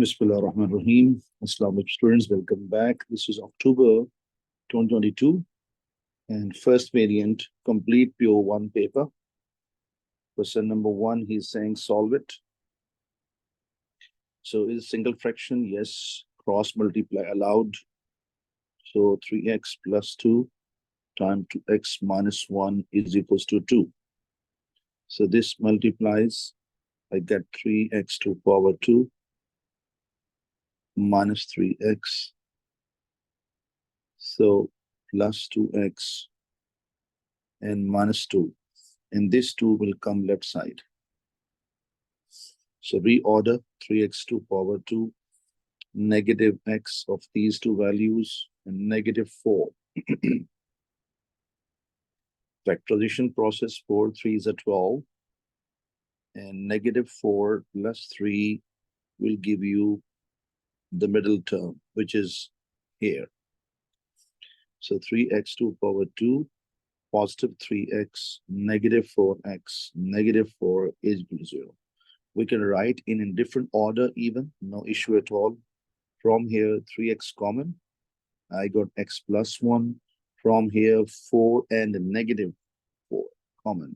Bismillah ar-Rahman ar-Rahim. Assalamu students, welcome back. This is October 2022 and first variant complete pure one paper. Question number one, he's saying solve it. So is single fraction? Yes. Cross multiply allowed. So 3x plus 2 times 2x minus 1 is equals to 2. So this multiplies, I get 3x to the power 2 minus 3x. So plus 2x and minus 2. And this 2 will come left side. So reorder 3x to the power 2, negative x of these two values, and negative 4. Factorization process 4, 3 is a 12. And negative 4 plus 3 will give you the middle term, which is here. So 3x to the power 2, positive 3x, negative 4x, negative 4 is equal to 0. We can write in a different order even, no issue at all. From here, 3x common. I got x plus 1. From here, 4 and negative 4 common.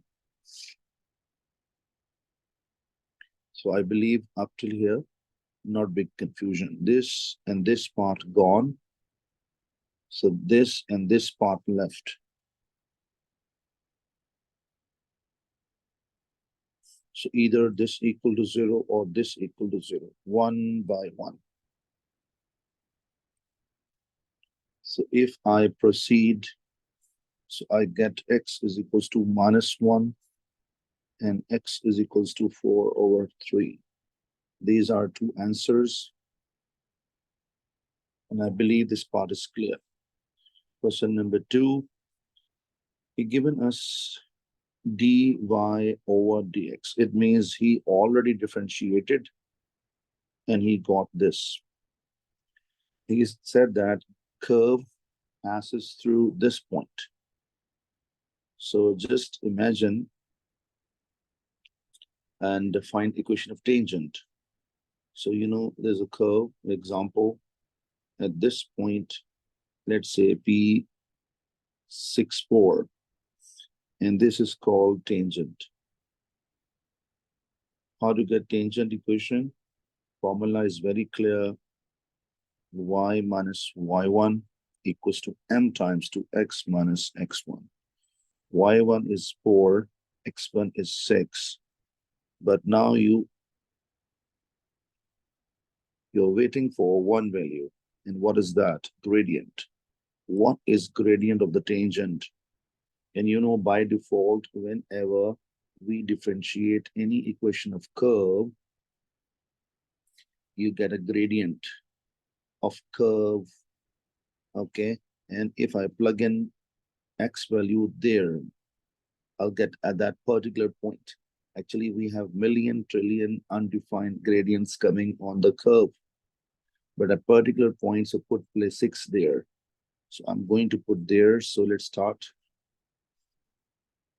So I believe up till here, not big confusion. This and this part gone. So this and this part left. So either this equal to 0 or this equal to 0, one by one. So if I proceed, so I get x is equals to minus 1 and x is equals to 4 over 3. These are two answers. And I believe this part is clear. Question number 2, he given us dy over dx. It means he already differentiated and he got this. He said that curve passes through this point. So just imagine and find equation of tangent. So there's a curve, example, at this point, let's say P 6, 4, and this is called tangent. How to get tangent equation? Formula is very clear. Y minus y1 equals to m times 2x minus x1. y1 is 4, x1 is 6. But now you're waiting for one value. And what is that? Gradient. What is gradient of the tangent? And by default, whenever we differentiate any equation of curve, you get a gradient of curve, okay? And if I plug in x value there, I'll get at that particular point. Actually, we have million, trillion undefined gradients coming on the curve. But at particular points, so put place 6 there. So I'm going to put there. So let's start.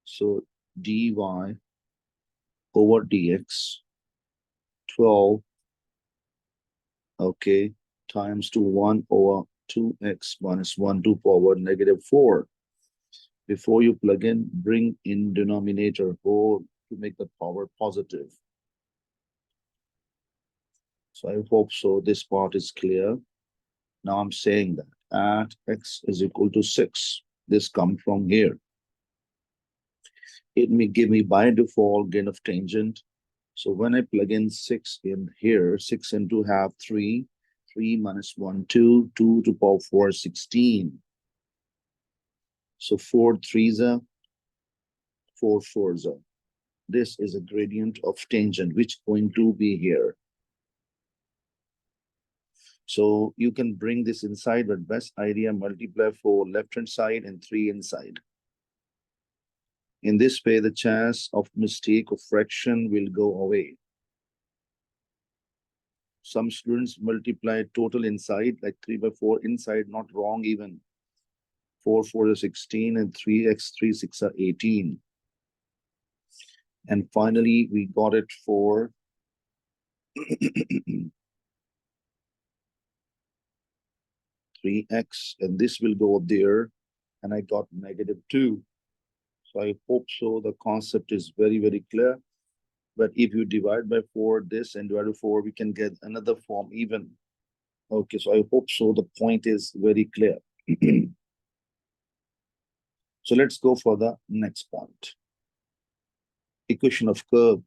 So dy over dx, 12, okay, times 2, 1 over 2x minus 1 to power negative 4. Before you plug in, bring in denominator whole to make the power positive. So I hope so this part is clear. Now I'm saying that at x is equal to 6. This comes from here. It may give me by default gain of tangent. So when I plug in 6 in here, 6 into half 3, 3 minus 1, 2, 2 to power 4, 16. So 4 3s are 4 4s are. This is a gradient of tangent, which is going to be here. So you can bring this inside, but best idea, multiply 4 left-hand side and 3 inside. In this way, the chance of mistake of fraction will go away. Some students multiply total inside, like 3 by 4 inside, not wrong even. 4 4 is 16 and 3x 3 6 are 18. And finally, we got it for 3x, and this will go there, and I got -2. So I hope so the concept is very, very clear. But if you divide by 4 this and divide by 4, we can get another form even. Okay, so I hope so the point is very clear. So let's go for the next point. Equation of curve.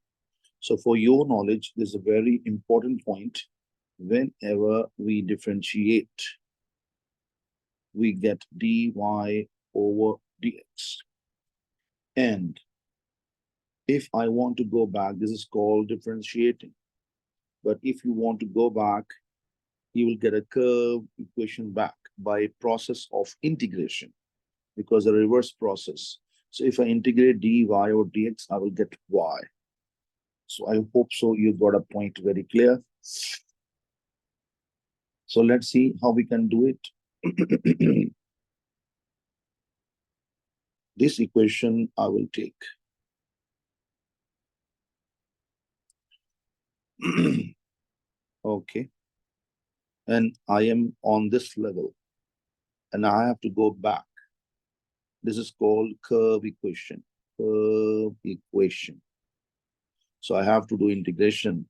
So for your knowledge, this is a very important point. Whenever we differentiate, we get dy over dx. And if I want to go back, this is called differentiating. But if you want to go back, you will get a curve equation back by process of integration, because the reverse process. So if I integrate dy over dx, I will get y. So I hope so you got a point very clear. So let's see how we can do it. This equation I will take. Okay. And I am on this level, and I have to go back. This is called curve equation. Curve equation. So I have to do integration.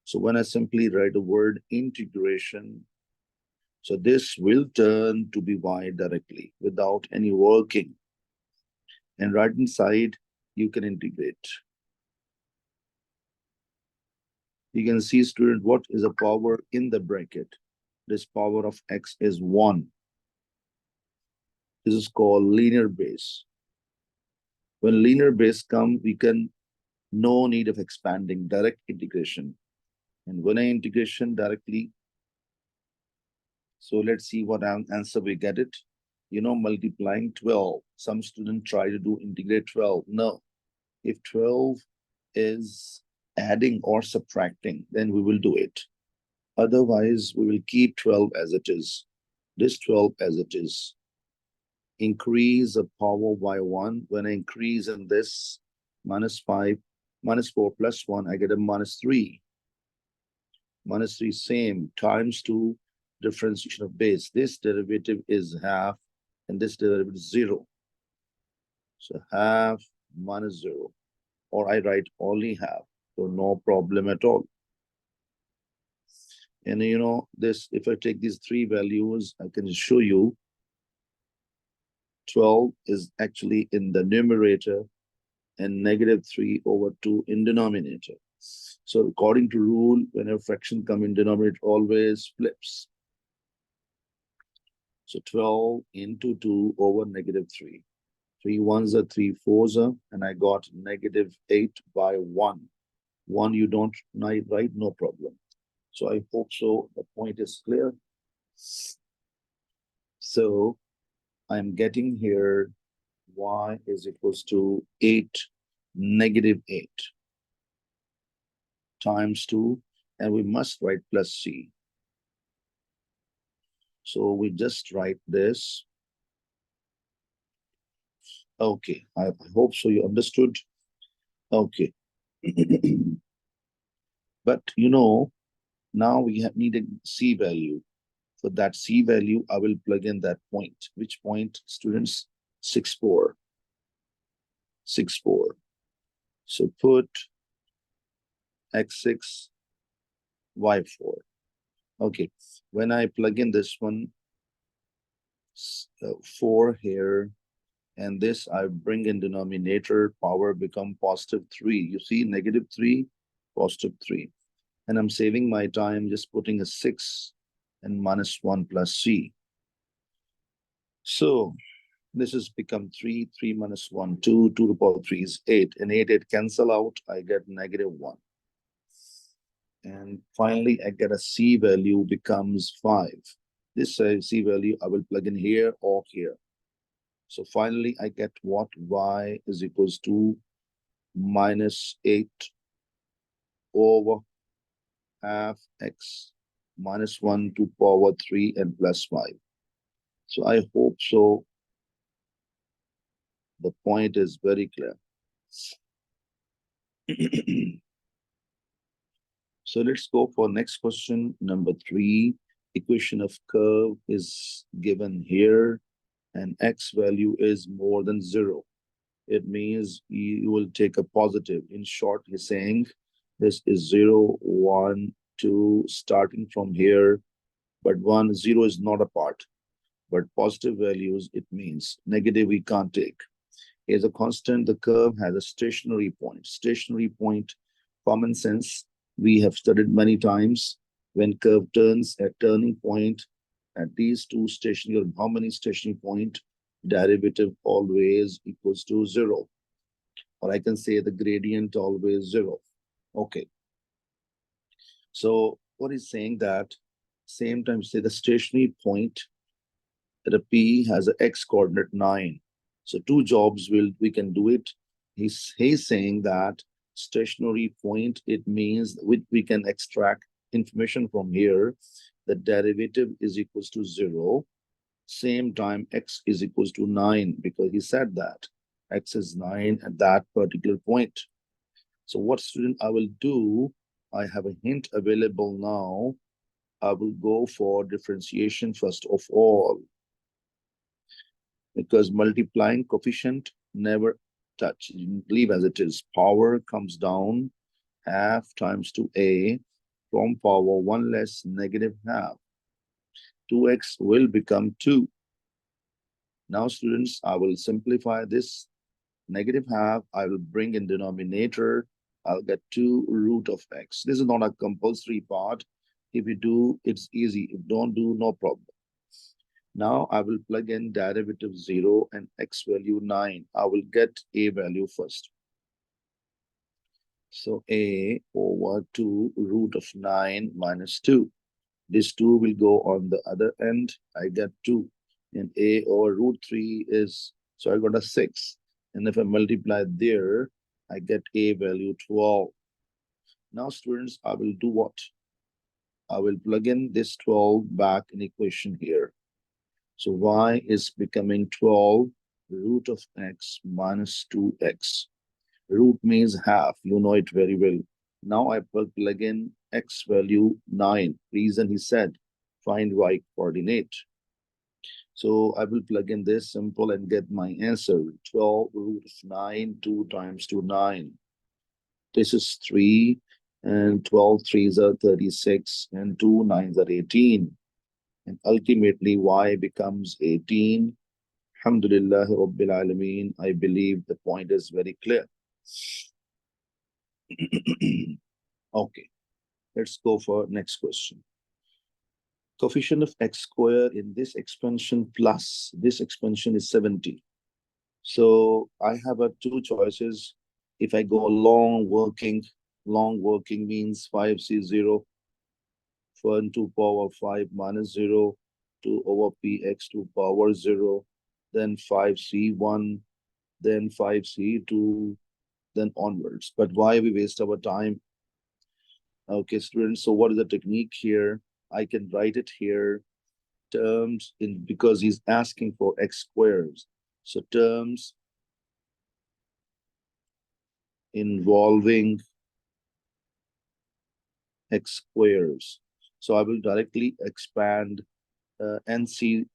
So when I simply write the word integration, so this will turn to be y directly without any working. And right inside, you can integrate. You can see, student, what is a power in the bracket. This power of x is 1. This is called linear base. When linear base come, we can no need of expanding, direct integration. And when I integration directly, so let's see what answer we get it. You know, multiplying 12. Some students try to do integrate 12. No. If 12 is adding or subtracting, then we will do it. Otherwise, we will keep 12 as it is. This 12 as it is. Increase the power by 1. When I increase in this, -5, -4 plus 1, I get a -3. -3 same, times 2, differentiation of base. This derivative is half, and this derivative is 0. So half minus 0. Or I write only half, so no problem at all. And you know, this, if I take these 3 values, I can show you 12 is actually in the numerator and -3/2 in denominator. So according to rule, when a fraction comes in denominator, always flips. So 12 into 2 over -3. 3 ones are 3 fours are, and I got -8 by 1. 1 you don't write, no problem. So I hope so the point is clear. So I'm getting here y is equals to 8, -8 times 2, and we must write plus c. So we just write this. Okay, I hope so you understood. Okay. But you know, now we need a c value. For that c value, I will plug in that point. Which point, students? 6, 4. 6, 4. So put x6, y4. Okay, when I plug in this one, 4 here, and this I bring in denominator, power become +3. You see, -3, +3. And I'm saving my time just putting a 6 and -1 plus c. So this has become 3, 3 minus 1, 2, 2 to the power 3 is 8, and 8 cancel out, I get -1. And finally, I get a c value becomes 5. This c value I will plug in here or here. So finally, I get what? Y is equals to -8 over half x -1 to power 3 and plus 5. So I hope so the point is very clear. So let's go for next question, number 3. equation of curve is given here, and x value is more than 0. It means you will take a positive. In short, he's saying this is 0, 1, 2, starting from here, but 1, 0 is not a part. But positive values, it means negative we can't take. As a constant, the curve has a stationary point. Stationary point, common sense, we have studied many times. When curve turns at turning point, at these two stationary, how many stationary point, derivative always equals to 0. Or I can say the gradient always 0. Okay. So what is saying that same time say the stationary point that a P has an X coordinate 9. So two jobs we can do it. He's saying that stationary point, it means we can extract information from here. The derivative is equals to 0. Same time x is equals to 9 because he said that x is 9 at that particular point. So what student I will do, I have a hint available now. I will go for differentiation first of all, because multiplying coefficient never touch. Leave as it is. Power comes down half times 2a from power 1 less negative half. 2x will become 2. Now, students, I will simplify this. Negative half, I will bring in denominator. I'll get 2 root of x. This is not a compulsory part. If you do, it's easy. If don't do, no problem. Now I will plug in derivative 0 and x value 9. I will get a value first. So a over 2 root of 9 minus 2. This 2 will go on the other end. I get 2. And a over root 3 is, so I got a 6. And if I multiply there, I get a value 12. Now, students, I will do what? I will plug in this 12 back in equation here. So y is becoming 12 root of x minus 2x. Root means half. You know it very well. Now I plug in x value 9. Reason he said, find y coordinate. So I will plug in this simple and get my answer. 12 root of 9, 2 times 2, 9. This is 3, and 12 3s are 36, and 2 9s are 18. And ultimately, y becomes 18. Alhamdulillah Rabbil Alameen. I believe the point is very clear. Okay, let's go for next question. Coefficient of x square in this expansion plus this expansion is 70. So I have two choices. If I go long working means 5c0 1 to power 5 minus 0 2 over px to power 0, then 5c1, then 5c2, then onwards. But why we waste our time? Okay, students, so what is the technique here? I can write it here, terms in, because he's asking for x squares. So terms involving x squares. So I will directly expand NC2,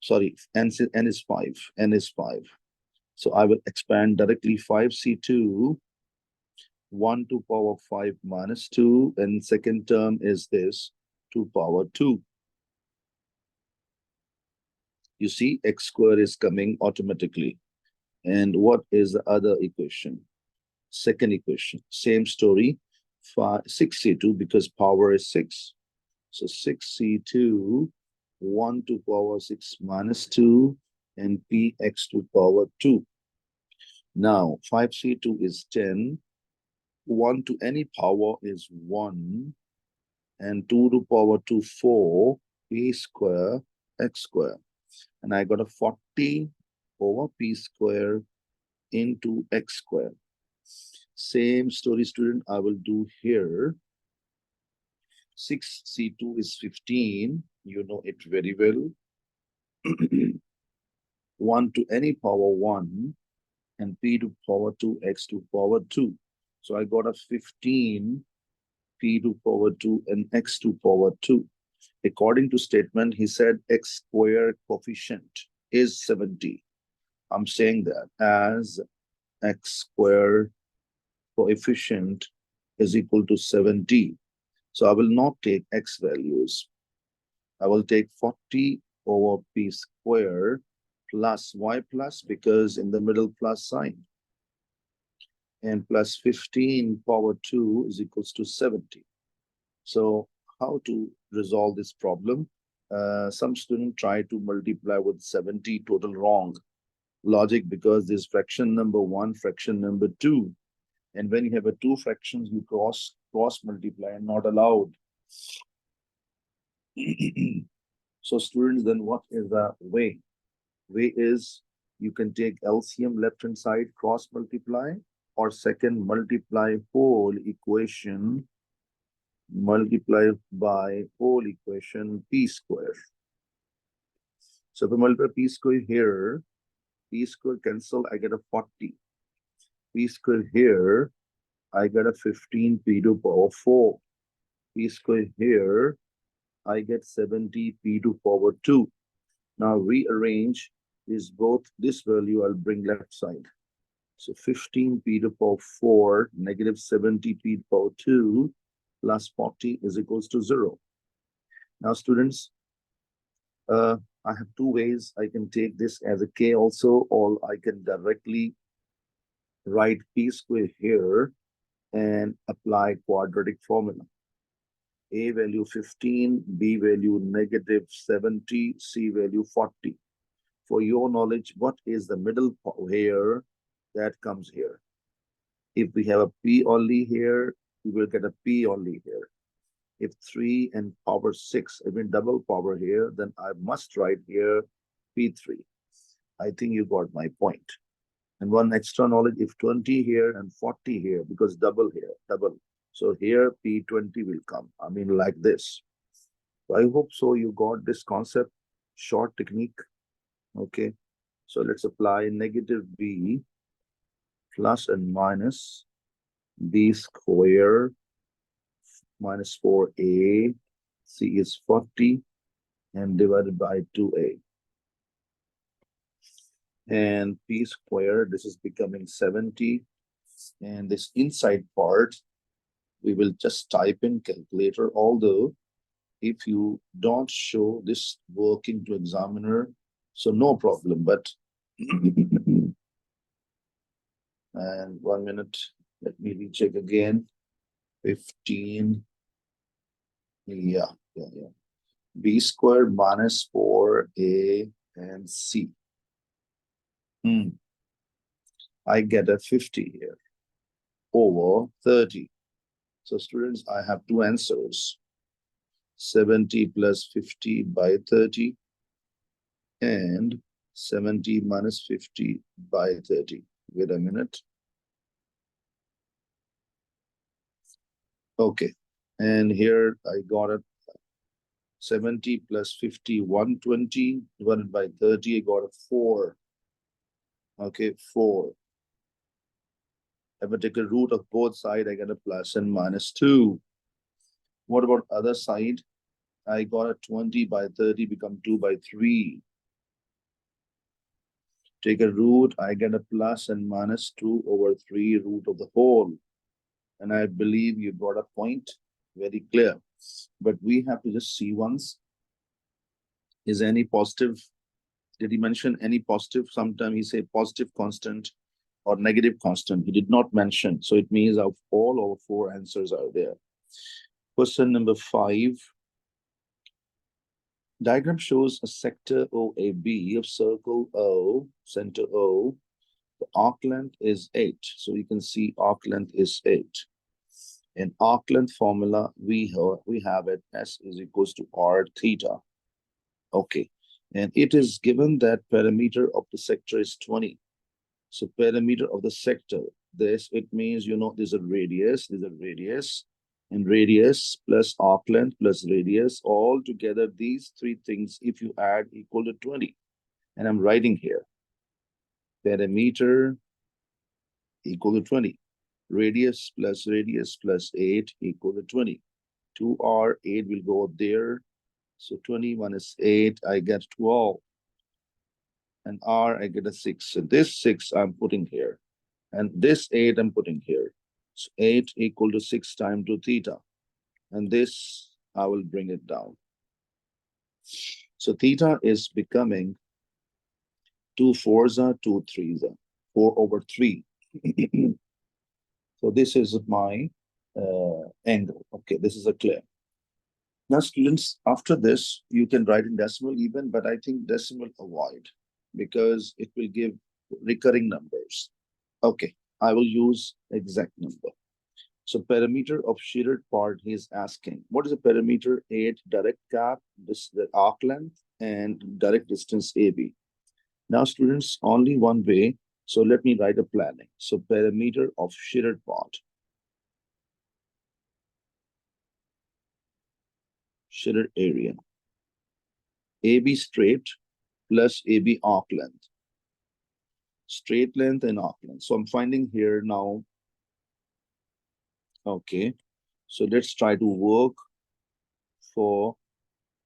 sorry, N is 5, N is 5. So I will expand directly 5c2, 1 to power 5 minus 2, and second term is this, 2 power 2. You see, x square is coming automatically. And what is the other equation? Second equation, same story, 6c2 because power is 6. So 6c2, 1 to power 6 minus 2, and px to power 2. Now, 5c2 is 10. 1 to any power is 1. And 2 to power 2, 4, p square, x square. And I got a 40 over p square into x square. Same story, student, I will do here. 6c2 is 15. You know it very well. 1 to any power 1 and p to power 2, x to power 2. So I got a 15 p2 power 2 and x2 power 2. According to statement, he said x square coefficient is 70. I'm saying that as x square coefficient is equal to 70. So I will not take x values. I will take 40 over p square plus y plus, because in the middle plus sign, and plus 15 power 2 is equals to 70. So how to resolve this problem? Some student try to multiply with 70, total wrong logic, because this fraction number 1, fraction number 2. And when you have a two fractions, you cross multiply and not allowed. So students, then what is the way? Way is you can take LCM left hand side, cross multiply, or second multiply whole equation, multiply by whole equation p square. So if I multiply p square here, p square cancel, I get a 40. P square here, I get a 15 p to power 4. P square here, I get 70 p to power 2. Now rearrange this both, this value I'll bring left side. So 15 p to power 4 negative 70 p to power 2 plus 40 is equals to 0. Now students, I have two ways. I can take this as a k also, or I can directly write p square here and apply quadratic formula. A value 15, B value negative 70, C value 40. For your knowledge, what is the middle here that comes here? If we have a P only here, we will get a P only here. If 3 and power 6, I mean double power here, then I must write here P3. I think you got my point. And one extra knowledge, if 20 here and 40 here, because double here, double. So here P20 will come. I mean like this. So I hope so you got this concept, short technique. Okay. So let's apply negative B plus and minus B square minus 4A. C is 40 and divided by 2A. And P square, this is becoming 70. And this inside part, we will just type in calculator, although if you don't show this working to examiner, so no problem, but and 1 minute, let me recheck again. 15, yeah. B squared minus 4A and C. I get a 50 here over 30. So students, I have two answers. 70 plus 50 by 30 and 70 minus 50 by 30. Wait a minute. Okay. And here I got it. 70 plus 50, 120 divided by 30, I got a 4. Okay, 4. If I take a root of both sides, I get a plus and minus 2. What about other side? I got a 20 by 30 become 2 by 3. Take a root, I get a plus and minus 2 over 3 root of the whole. And I believe you got a point, very clear. But we have to just see once. Is any positive? Did he mention any positive? Sometimes he say positive constant or negative constant. He did not mention. So it means of all our 4 answers are there. Question number 5. Diagram shows a sector OAB of circle O, center O. The arc length is 8. So you can see arc length is 8. In arc length formula, we have it S is equals to R theta. Okay. And it is given that perimeter of the sector is 20. So perimeter of the sector, this, it means, you know, there's a radius, and radius plus arc length plus radius, all together, these 3 things, if you add, equal to 20. And I'm writing here, perimeter equal to 20. Radius plus 8 equal to 20. 2r, 8 will go there. So 20 minus 8, I get 12. And r, I get a 6. So this 6 I'm putting here. And this 8 I'm putting here. So 8 equal to 6 times 2 theta. And this, I will bring it down. So theta is becoming 2 4s are 2 3s are 4/3. So this is my angle. Okay, this is a clear. Now, students, after this, you can write in decimal even, but I think decimal avoid because it will give recurring numbers. Okay, I will use exact number. So perimeter of shaded part, he is asking, what is the perimeter? 8 direct cap, this the arc length, and direct distance AB. Now, students, only one way. So let me write a planning. So perimeter of shaded part. Shaded area. AB straight plus AB arc length. Straight length and arc length. So I'm finding here now. Okay. So let's try to work for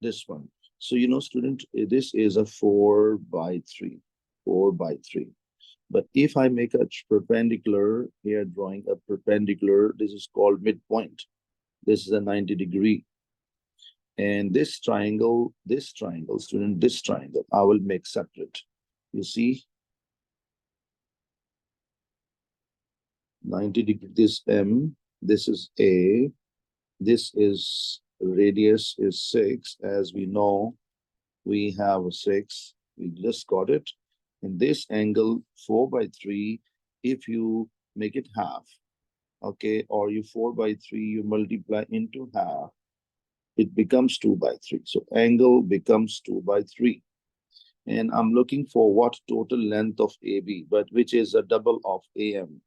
this one. So, you know, student, this is a 4/3. 4/3. But if I make a perpendicular here, drawing a perpendicular, this is called midpoint. This is a 90-degree. And this triangle, student, this triangle, I will make separate. You see, 90-degree, this M, this is A, this is radius is 6. As we know, we have a 6. We just got it. And this angle 4/3, if you make it half, okay, or you 4/3, you multiply into half, it becomes 2/3. So angle becomes 2/3. And I'm looking for what total length of AB, but which is a double of AM.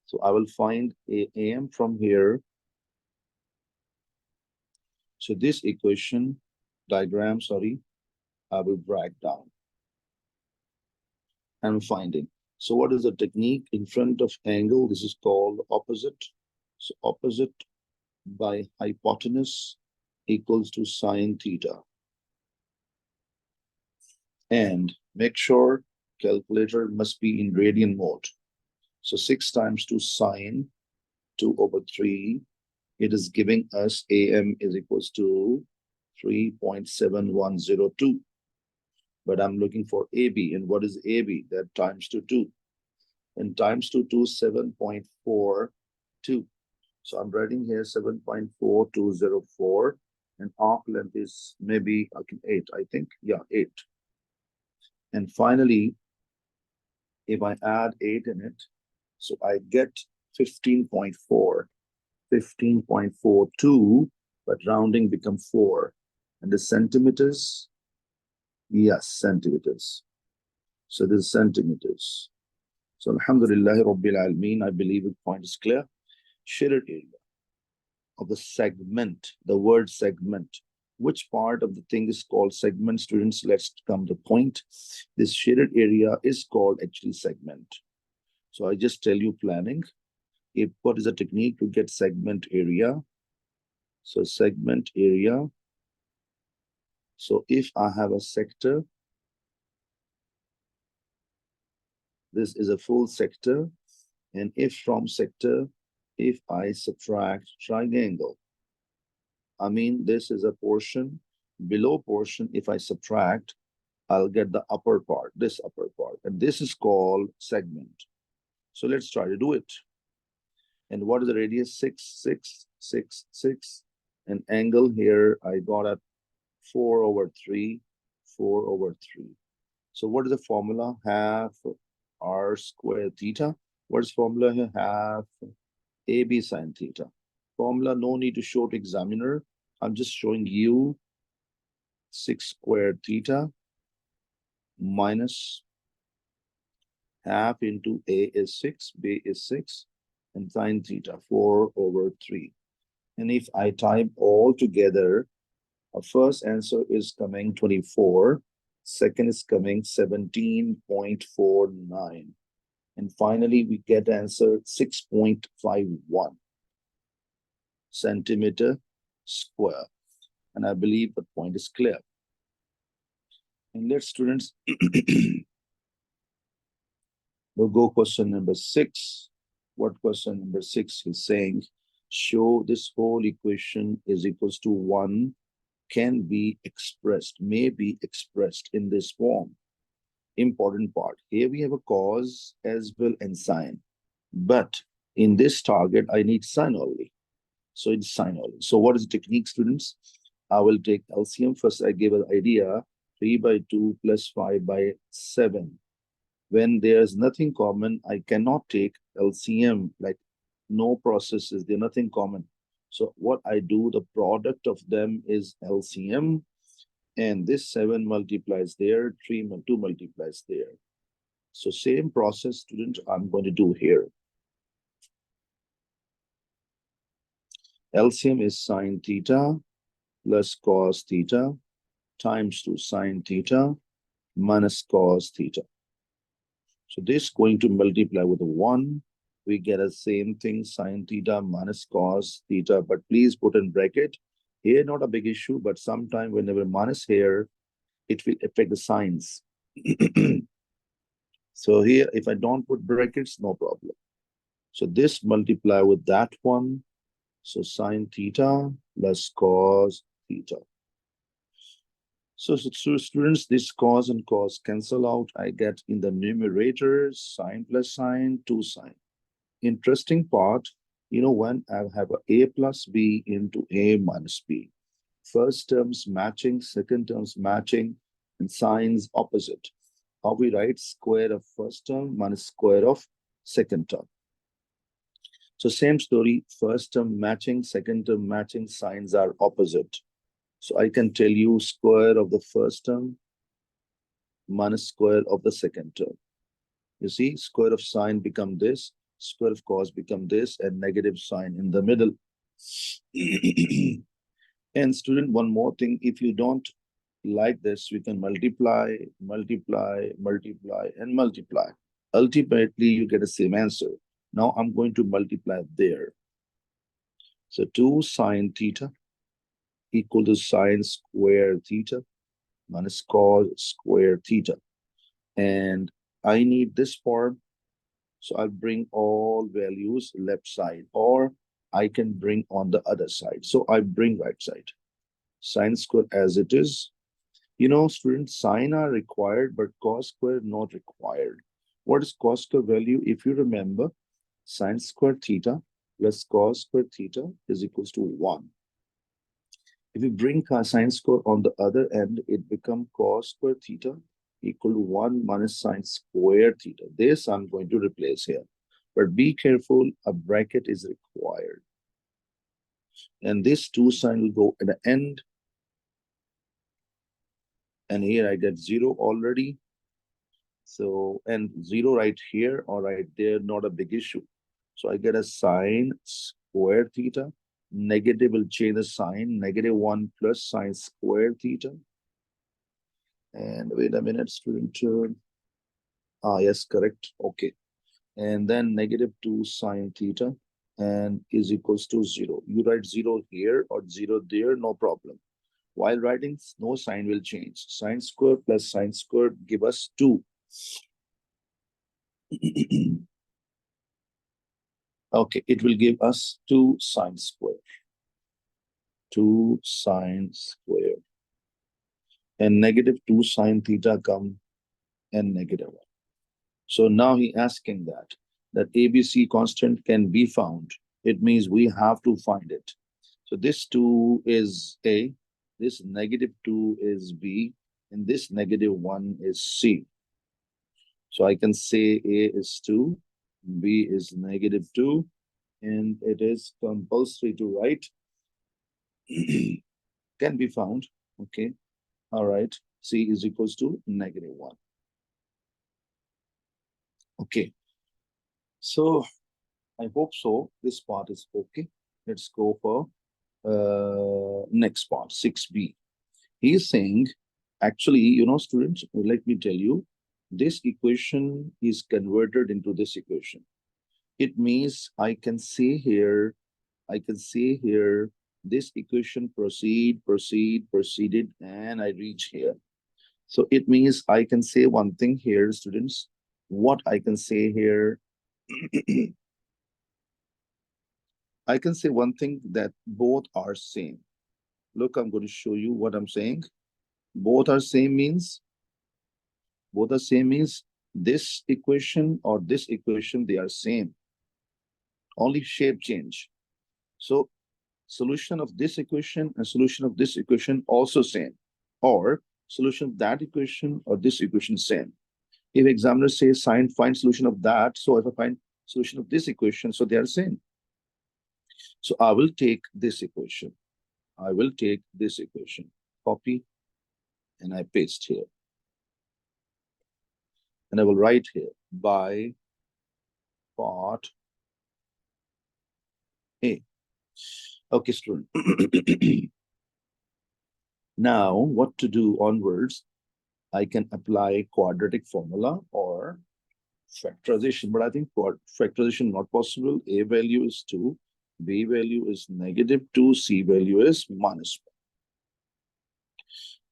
So I will find AM from here. So this equation diagram, sorry, I will drag down. I'm finding. So what is the technique in front of angle? This is called opposite. So opposite by hypotenuse equals to sine theta. And make sure calculator must be in radian mode. So 6 times 2 sine 2/3. It is giving us AM is equals to 3.7102. But I'm looking for AB. And what is AB? That times to 2. And times to 2, 7.42. So I'm writing here 7.4204. And arc length is maybe 8, I think. Yeah, 8. And finally, if I add 8 in it, so I get 15.4. 15.42, but rounding become 4. And the centimeters, yes, centimeters. So this is centimeters. So Alhamdulillah Rabbil Alameen, I believe the point is clear. Shaded area of the segment, the word segment. Which part of the thing is called segment? Students, let's come to the point. This shaded area is called actually segment. So I just tell you planning. What is the technique to get segment area? So segment area. So if I have a sector, this is a full sector. And if from sector, if I subtract triangle, I mean, this is a portion, below portion, if I subtract, I'll get the upper part, this upper part. And this is called segment. So let's try to do it. And what is the radius? 6, 6, 6, 6. And angle here, I got at 4/3, 4/3. So what is the formula? Half r squared theta. What is formula here? Half AB sine theta. Formula, no need to show to examiner. I'm just showing you 6 squared theta minus half into A is 6, B is 6, and sine theta 4/3. And if I type all together, our first answer is coming 24, second is coming 17.49, And finally, we get answer 6.51 centimeter square. And I believe the point is clear. And let's, students, we'll go question number 6. What question number 6 is saying? Show this whole equation is equals to 1 can be expressed, may be expressed in this form. Important part. Here we have a cos as well and sine. But in this target, I need sine only. So it's sine only. So what is the technique, students? I will take LCM first. I gave an idea, 3 by 2 plus 5 by 7. When there's nothing common, I cannot take LCM, like no processes, they're nothing common. So what I do, the product of them is LCM, and this 7 multiplies there, 2 multiplies there. So same process, student, I'm going to do here. LCM is sine theta plus cos theta times 2 sine theta minus cos theta. So this is going to multiply with a 1. We get a same thing, sine theta minus cos theta, but please put in bracket. Here, not a big issue, but sometime whenever minus here, it will affect the signs. So here, if I don't put brackets, no problem. So this multiply with that one. So sine theta plus cos theta. So students, this cos and cos cancel out. I get in the numerator sine plus sine, 2 sine. Interesting part, when I have a plus b into a minus b. First terms matching, second terms matching, and signs opposite. How we write square of first term minus square of second term. So same story, first term matching, second term matching, signs are opposite. So I can tell you square of the first term minus square of the second term. You see, square of sine become this, square of cos become this, and negative sign in the middle. And student, one more thing, if you don't like this, we can multiply, multiply, multiply, and multiply. Ultimately, you get the same answer. Now I'm going to multiply there. So 2 sine theta equal to sine square theta minus cos square theta. And I need this form. So I'll bring all values left side, or I can bring on the other side. So I bring right side. Sine square as it is. Students, sine are required, but cos square not required. What is cos square value? If you remember, sine square theta plus cos square theta is equals to 1. If you bring sine square on the other end, it becomes cos square theta equal to 1 minus sine square theta. This I'm going to replace here. But be careful, a bracket is required. And this 2 sine will go at the end. And here I get 0 already. So, and 0 right here or right there, not a big issue. So I get a sine square theta. Negative will change the sign, -1 plus sine square theta. And wait a minute, student. Yes, correct. Okay. And then -2 sine theta and is equals to 0. You write 0 here or 0 there, no problem. While writing, no sign will change. Sine square plus sine square give us 2. Okay, it will give us 2 sine square. 2 sine square. And -2 sine theta come and -1. So now he asking that ABC constant can be found. It means we have to find it. So this 2 is A, this -2 is B, and this -1 is C. So I can say A is 2, B is -2, and it is compulsory to write. Can be found. Okay. All right. C is equals to -1. Okay. So I hope so. This part is okay. Let's go for next part, 6B. He's saying, actually, students, let me tell you, this equation is converted into this equation. It means I can say here, this equation proceeded, and I reach here. So it means I can say one thing here, students. What I can say here, I can say one thing, that both are same. Look, I'm going to show you what I'm saying. Both are same means this equation or this equation, they are same. Only shape change. So solution of this equation and solution of this equation also same, or solution of that equation or this equation same. If examiner says find solution of that, so if I find solution of this equation, so they are same. So I will take this equation. Copy, and I paste here. And I will write here by part A. Okay, student. Now, what to do onwards? I can apply quadratic formula or factorization, but I think factorization not possible. A value is 2, B value is -2, C value is -1.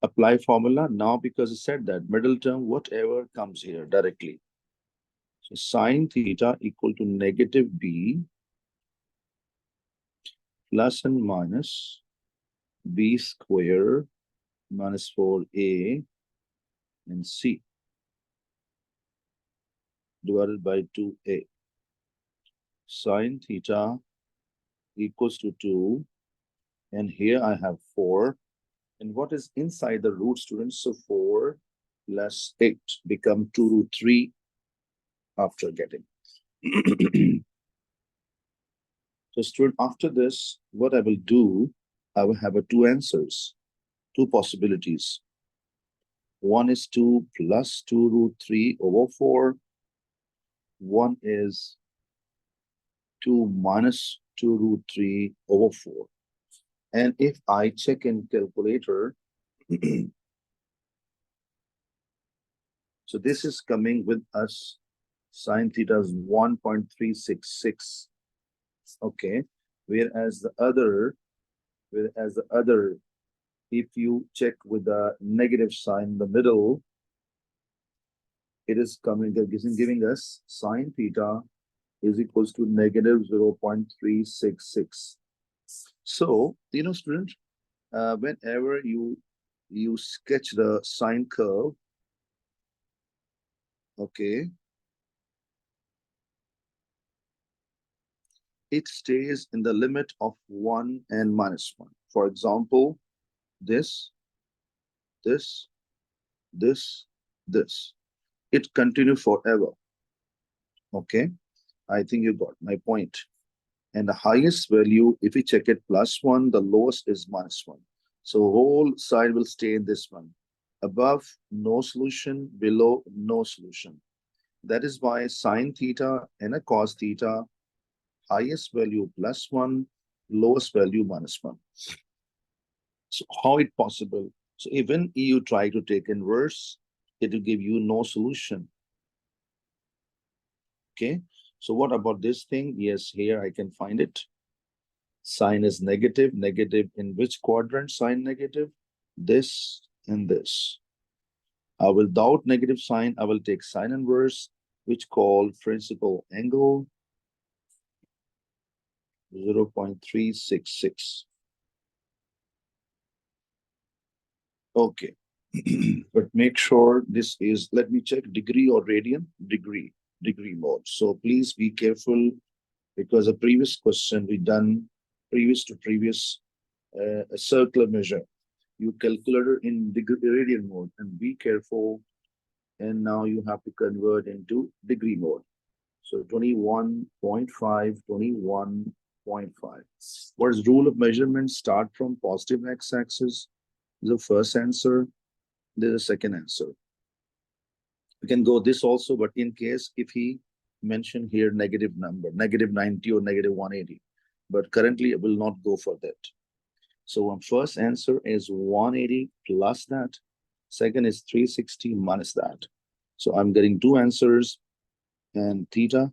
Apply formula now, because it said that middle term, whatever comes here directly. So sine theta equal to -b plus and minus b square minus 4a and c divided by 2a. Sine theta equals to 2, and here I have 4. And what is inside the root, students? So 4 plus 8 become 2√3 after getting. So student, after this, what I will do, I will have two answers, two possibilities. One is 2 plus 2√3 over 4. One is 2 minus 2√3 over 4. And if I check in calculator, so this is coming with us, sine theta is 1.366. Okay, whereas the other, if you check with the negative sign in the middle, it is coming, giving us sine theta is equals to -0.366. So, student, whenever you sketch the sine curve, okay, it stays in the limit of 1 and -1. For example, this. It continues forever. Okay, I think you got my point. And the highest value, if we check it +1, the lowest is -1. So whole side will stay in this one. Above, no solution. Below, no solution. That is why sine theta and a cos theta, highest value +1, lowest value -1. So how it possible? So even you try to take inverse, it will give you no solution. Okay, so what about this thing? Yes, here I can find it. Sine is negative. Negative in which quadrant? Sine negative? This and this. Without negative sign, I will take sine inverse, which called principal angle 0.366. Okay, but make sure this is, let me check, degree or radian? Degree mode. So please be careful, because a previous question we done previous to previous a circular measure. You calculated in degree radian mode, and be careful. And now you have to convert into degree mode. So 21.5, 21.5. What is rule of measurement? Start from positive x-axis. The first answer. There's a second answer. You can go this also, but in case if he mentioned here negative number, -90 or -180, but currently it will not go for that. So first answer is 180 plus that. Second is 360 minus that. So I'm getting two answers, and theta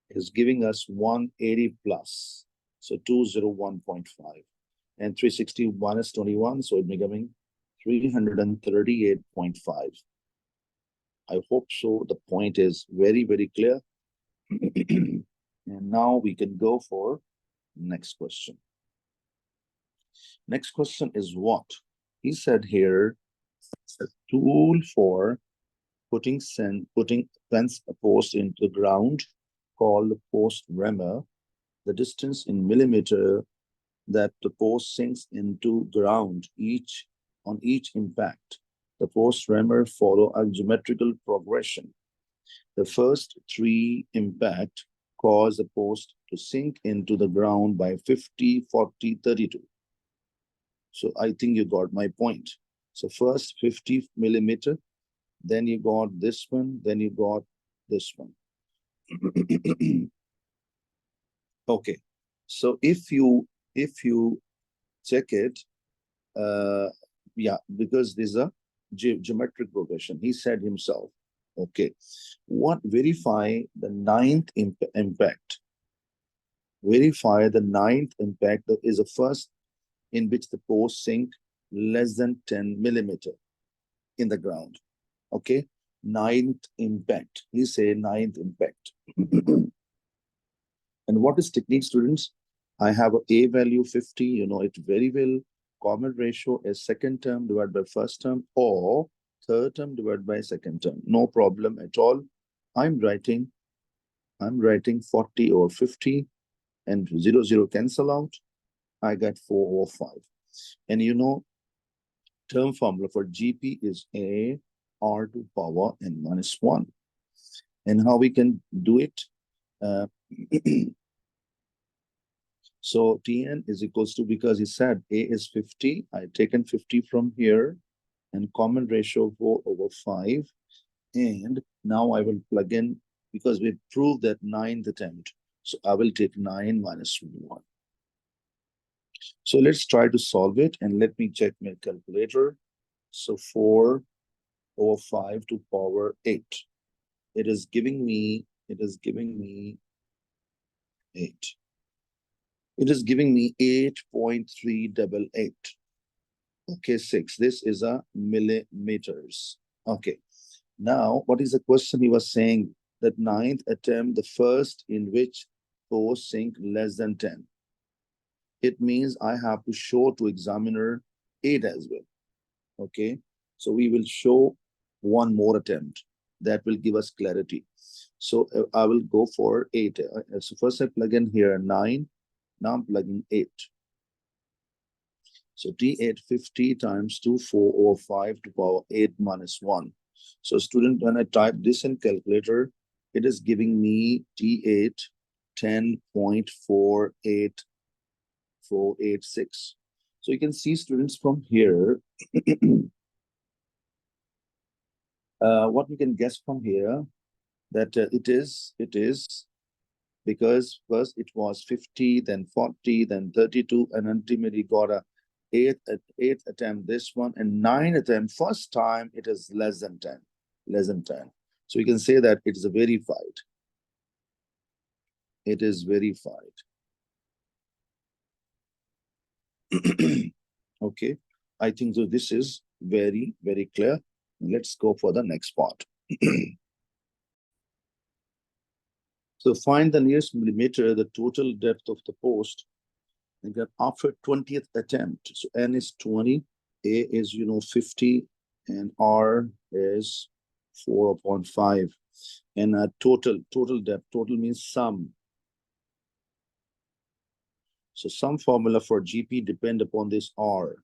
is giving us 180 plus. So 201.5. And 360 minus 21, so it becoming 338.5. I hope so. The point is very, very clear. And now we can go for next question. Next question is what? He said here, a tool for putting fence post into the ground called the post rammer. The distance in millimeter that the post sinks into ground on each impact. The post rammer follow a geometrical progression. The first three impact cause the post to sink into the ground by 50, 40, 32. So I think you got my point. So first 50 millimeter, then you got this one, then you got this one. Okay, so if you check it, yeah, because there's a geometric progression. He said himself. Okay, what verify the ninth impact? Verify the ninth impact that is the first in which the post sink less than 10 millimeter in the ground. Okay, ninth impact. He say ninth impact. And what is technique, students? I have a value 50, you know it very well. Common ratio is second term divided by first term, or third term divided by second term. No problem at all. I'm writing 40 or 50, and 0 cancel out. I got 4 or 5. And you know, term formula for GP is A R to power n minus 1. And how we can do it? So Tn is equals to, because he said A is 50, I taken 50 from here, and common ratio 4 over 5. And now I will plug in, because we proved that ninth attempt. So I will take 9 minus 1. So let's try to solve it, and let me check my calculator. So 4 over 5 to power 8. It is giving me 8. It is giving me 8.388. Okay, 6. This is a millimeters. Okay. Now, what is the question he was saying? That ninth attempt, the first in which post sink less than 10. It means I have to show to examiner 8 as well. Okay. So we will show one more attempt. That will give us clarity. So I will go for 8. So first I plug in here 9. Now I'm plugging 8. So T8 50 times 2, 4 over 5 to power 8 minus 1. So student, when I type this in calculator, it is giving me T8 10.48486. So you can see, students, from here, what we can guess from here, that it is because first it was 50, then 40, then 32, and ultimately got a eighth attempt, this one, and 9 attempt. First time it is less than 10. So you can say that it is a verified. It is verified. Okay, I think so. This is very, very clear. Let's go for the next part. So find the nearest millimeter, the total depth of the post, and then after 20th attempt. So N is 20, A is 50, and R is 4 upon 5. And total depth, total means sum. So some formula for GP depend upon this R.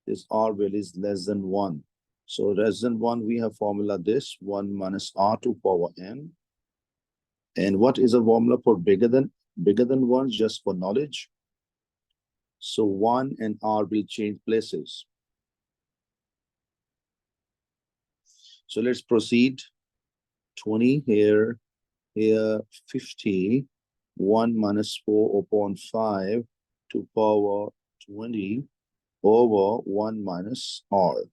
This R value is less than 1. So less than 1, we have formula this, 1 minus R to power N. And what is a formula for bigger than 1, just for knowledge? So 1 and R will change places. So let's proceed. 20 here, 50, 1 minus 4 upon 5 to power 20 over 1 minus R.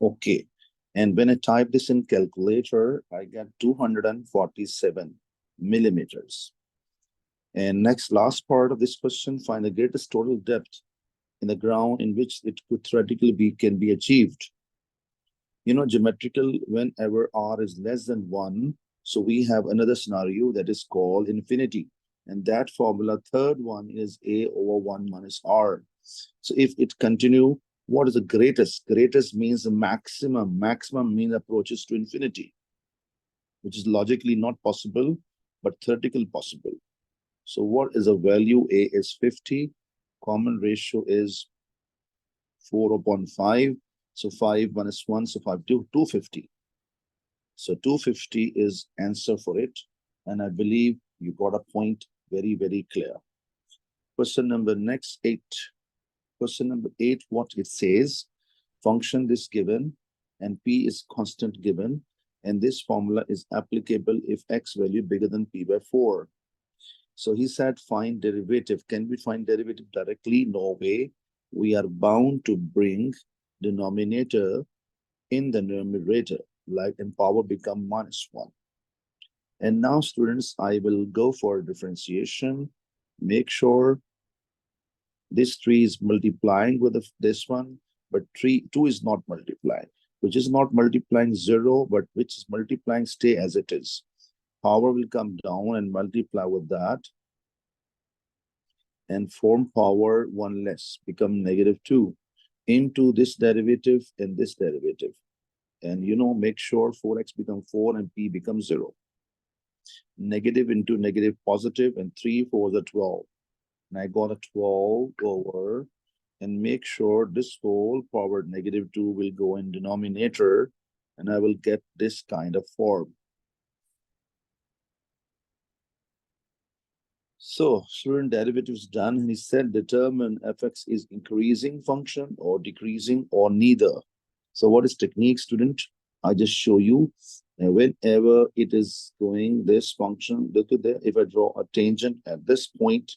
Okay. And when I type this in calculator, I get 247 millimeters. And next, last part of this question, find the greatest total depth in the ground in which it could theoretically can be achieved. You know, geometrical, whenever r is less than 1, so we have another scenario that is called infinity. And that formula, third one, is a over 1 minus r. So if it continue, what is the greatest? Greatest means the maximum. Maximum means approaches to infinity, which is logically not possible, but theoretically possible. So what is a value? A is 50. Common ratio is 4 upon 5. So 5 minus 1, so 5, 250. So 250 is answer for it. And I believe you got a point very, very clear. Question number next 8. Question number 8, what it says, function is given and p is constant given. And this formula is applicable if x value bigger than p by 4. So he said, find derivative. Can we find derivative directly? No way. We are bound to bring denominator in the numerator, like and power become minus 1. And now, students, I will go for differentiation. Make sure this 3 is multiplying with this one, but 2 is not multiplying, which is not multiplying 0, but which is multiplying stay as it is. Power will come down and multiply with that and form power 1 less, become -2 into this derivative and this derivative. And you know, make sure 4x become 4 and p becomes 0. Negative into negative positive, and 3 4 is 12. And I got a 12 over, and make sure this whole power -2 will go in denominator, and I will get this kind of form. So student derivative is done, and he said determine fx is increasing function or decreasing or neither. So what is technique, student? I just show you. And whenever it is going this function, look at there. If I draw a tangent at this point,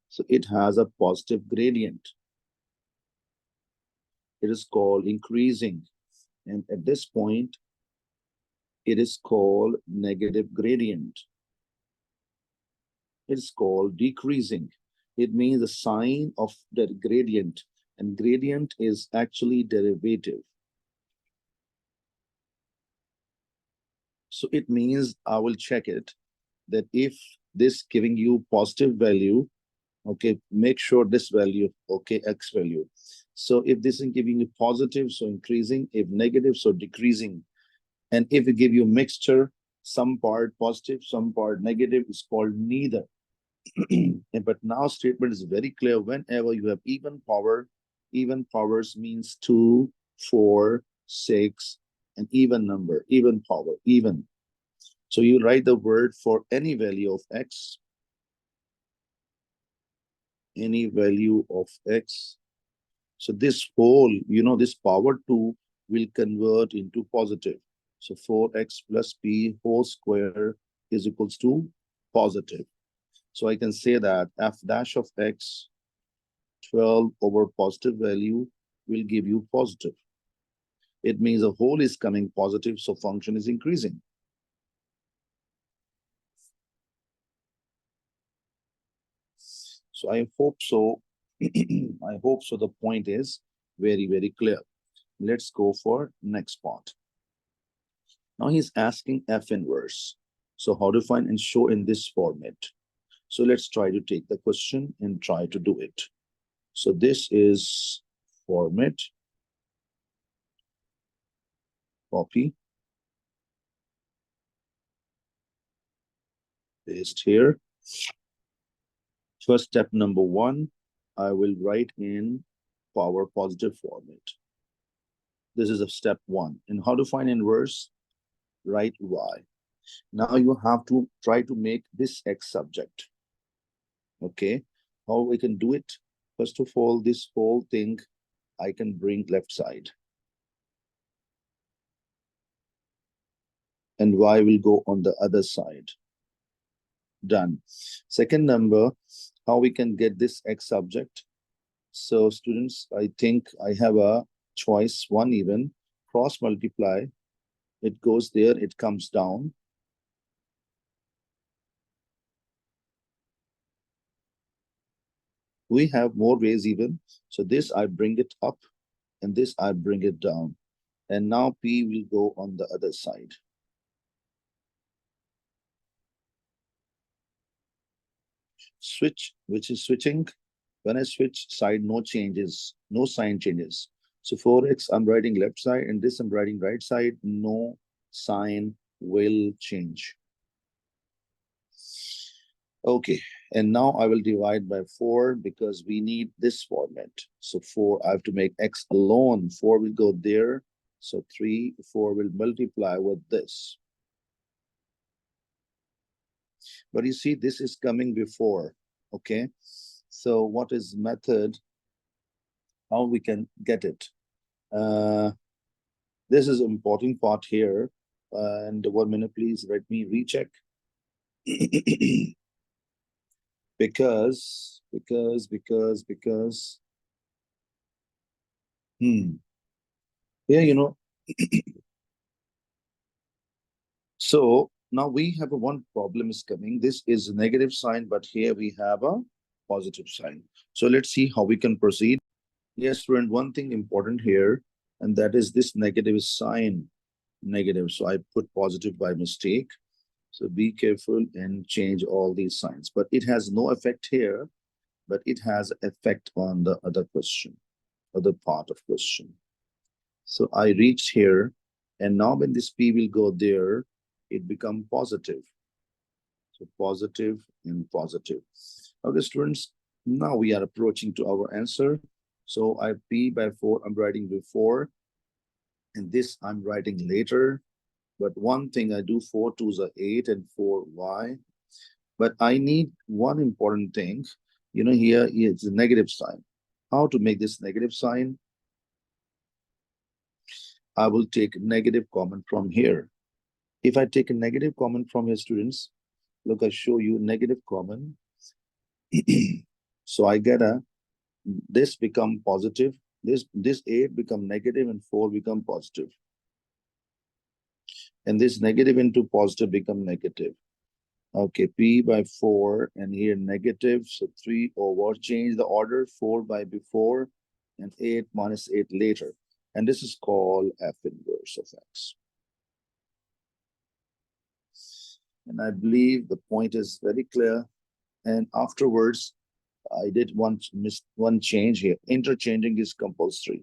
so it has a positive gradient. It is called increasing. And at this point, it is called negative gradient. It's called decreasing. It means the sign of the gradient, and gradient is actually derivative. So it means I will check it that if this giving you positive value, okay, make sure this value, okay, x value. So if this is giving you positive, so increasing, if negative, so decreasing. And if it give you mixture, some part positive, some part negative, is called neither. But now statement is very clear. Whenever you have even power, even powers means 2, 4, 6, an even number, even power, even. So you write the word for any value of x, any value of x. So this whole, you know, this power 2 will convert into positive. So 4x plus p whole square is equals to positive. So I can say that f dash of x, 12 over positive value, will give you positive. It means the whole is coming positive, so function is increasing. So I hope so. I hope so. The point is very, very clear. Let's go for next part. Now he's asking f inverse. So how to find and show in this format? So let's try to take the question and try to do it. So this is format, copy, paste here. First step number 1, I will write in power positive format. This is a step 1. And how to find inverse? Write y. Now you have to try to make this x subject. Okay, how we can do it? First of all, this whole thing I can bring left side, and y will go on the other side. Done. Second number, how we can get this x subject? So students, I think I have a twice, one even, cross multiply, it goes there, it comes down. We have more ways even. So this I bring it up and this I bring it down. And now P will go on the other side. Switch, which is switching. When I switch side, no changes, no sign changes. So 4x, I'm writing left side, and this I'm writing right side. No sign will change. Okay, and now I will divide by 4 because we need this format. So 4, I have to make x alone. 4 will go there. So 3, 4 will multiply with this. But you see, this is coming before, okay? So what is method? How we can get it? This is important part here. And 1 minute, please let me recheck. because yeah, you know. So now we have a one problem is coming. This is a negative sign, but here we have a positive sign. So let's see how we can proceed. Yes, friend, one thing important here, and that is this negative sign negative. So I put positive by mistake. So be careful and change all these signs. But it has no effect here, but it has effect on the other question, other part of question. So I reached here, and now when this P will go there, it become positive. So positive and positive. Okay, students, now we are approaching to our answer. So I P by 4, I'm writing before, and this I'm writing later. But one thing I do, 4 2s are 8 and 4y. But I need one important thing. You know, here is a negative sign. How to make this negative sign? I will take negative common from here. If I take a negative common from here, students, look, I show you negative common. So I get this become positive. This 8 become negative and 4 become positive. And this negative into positive become negative. Okay, P by 4 and here negative. So 3 over, change the order, 4 by before and 8 minus 8 later. And this is called F inverse of X. And I believe the point is very clear. And afterwards, I did one change here. Interchanging is compulsory.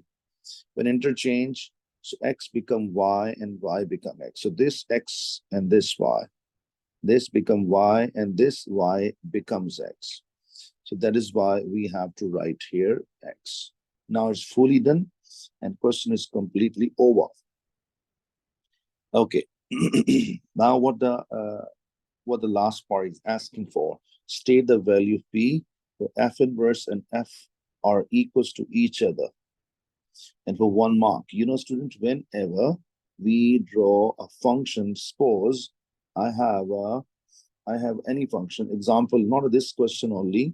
When interchange, so X become Y and Y become X. So this X and this Y. This become Y and this Y becomes X. So that is why we have to write here X. Now it's fully done and question is completely over. Okay. Now what the last part is asking for. State the value of P where F inverse and F are equals to each other. And for 1 mark, you know, students, whenever we draw a function, suppose I have any function, example, not this question only,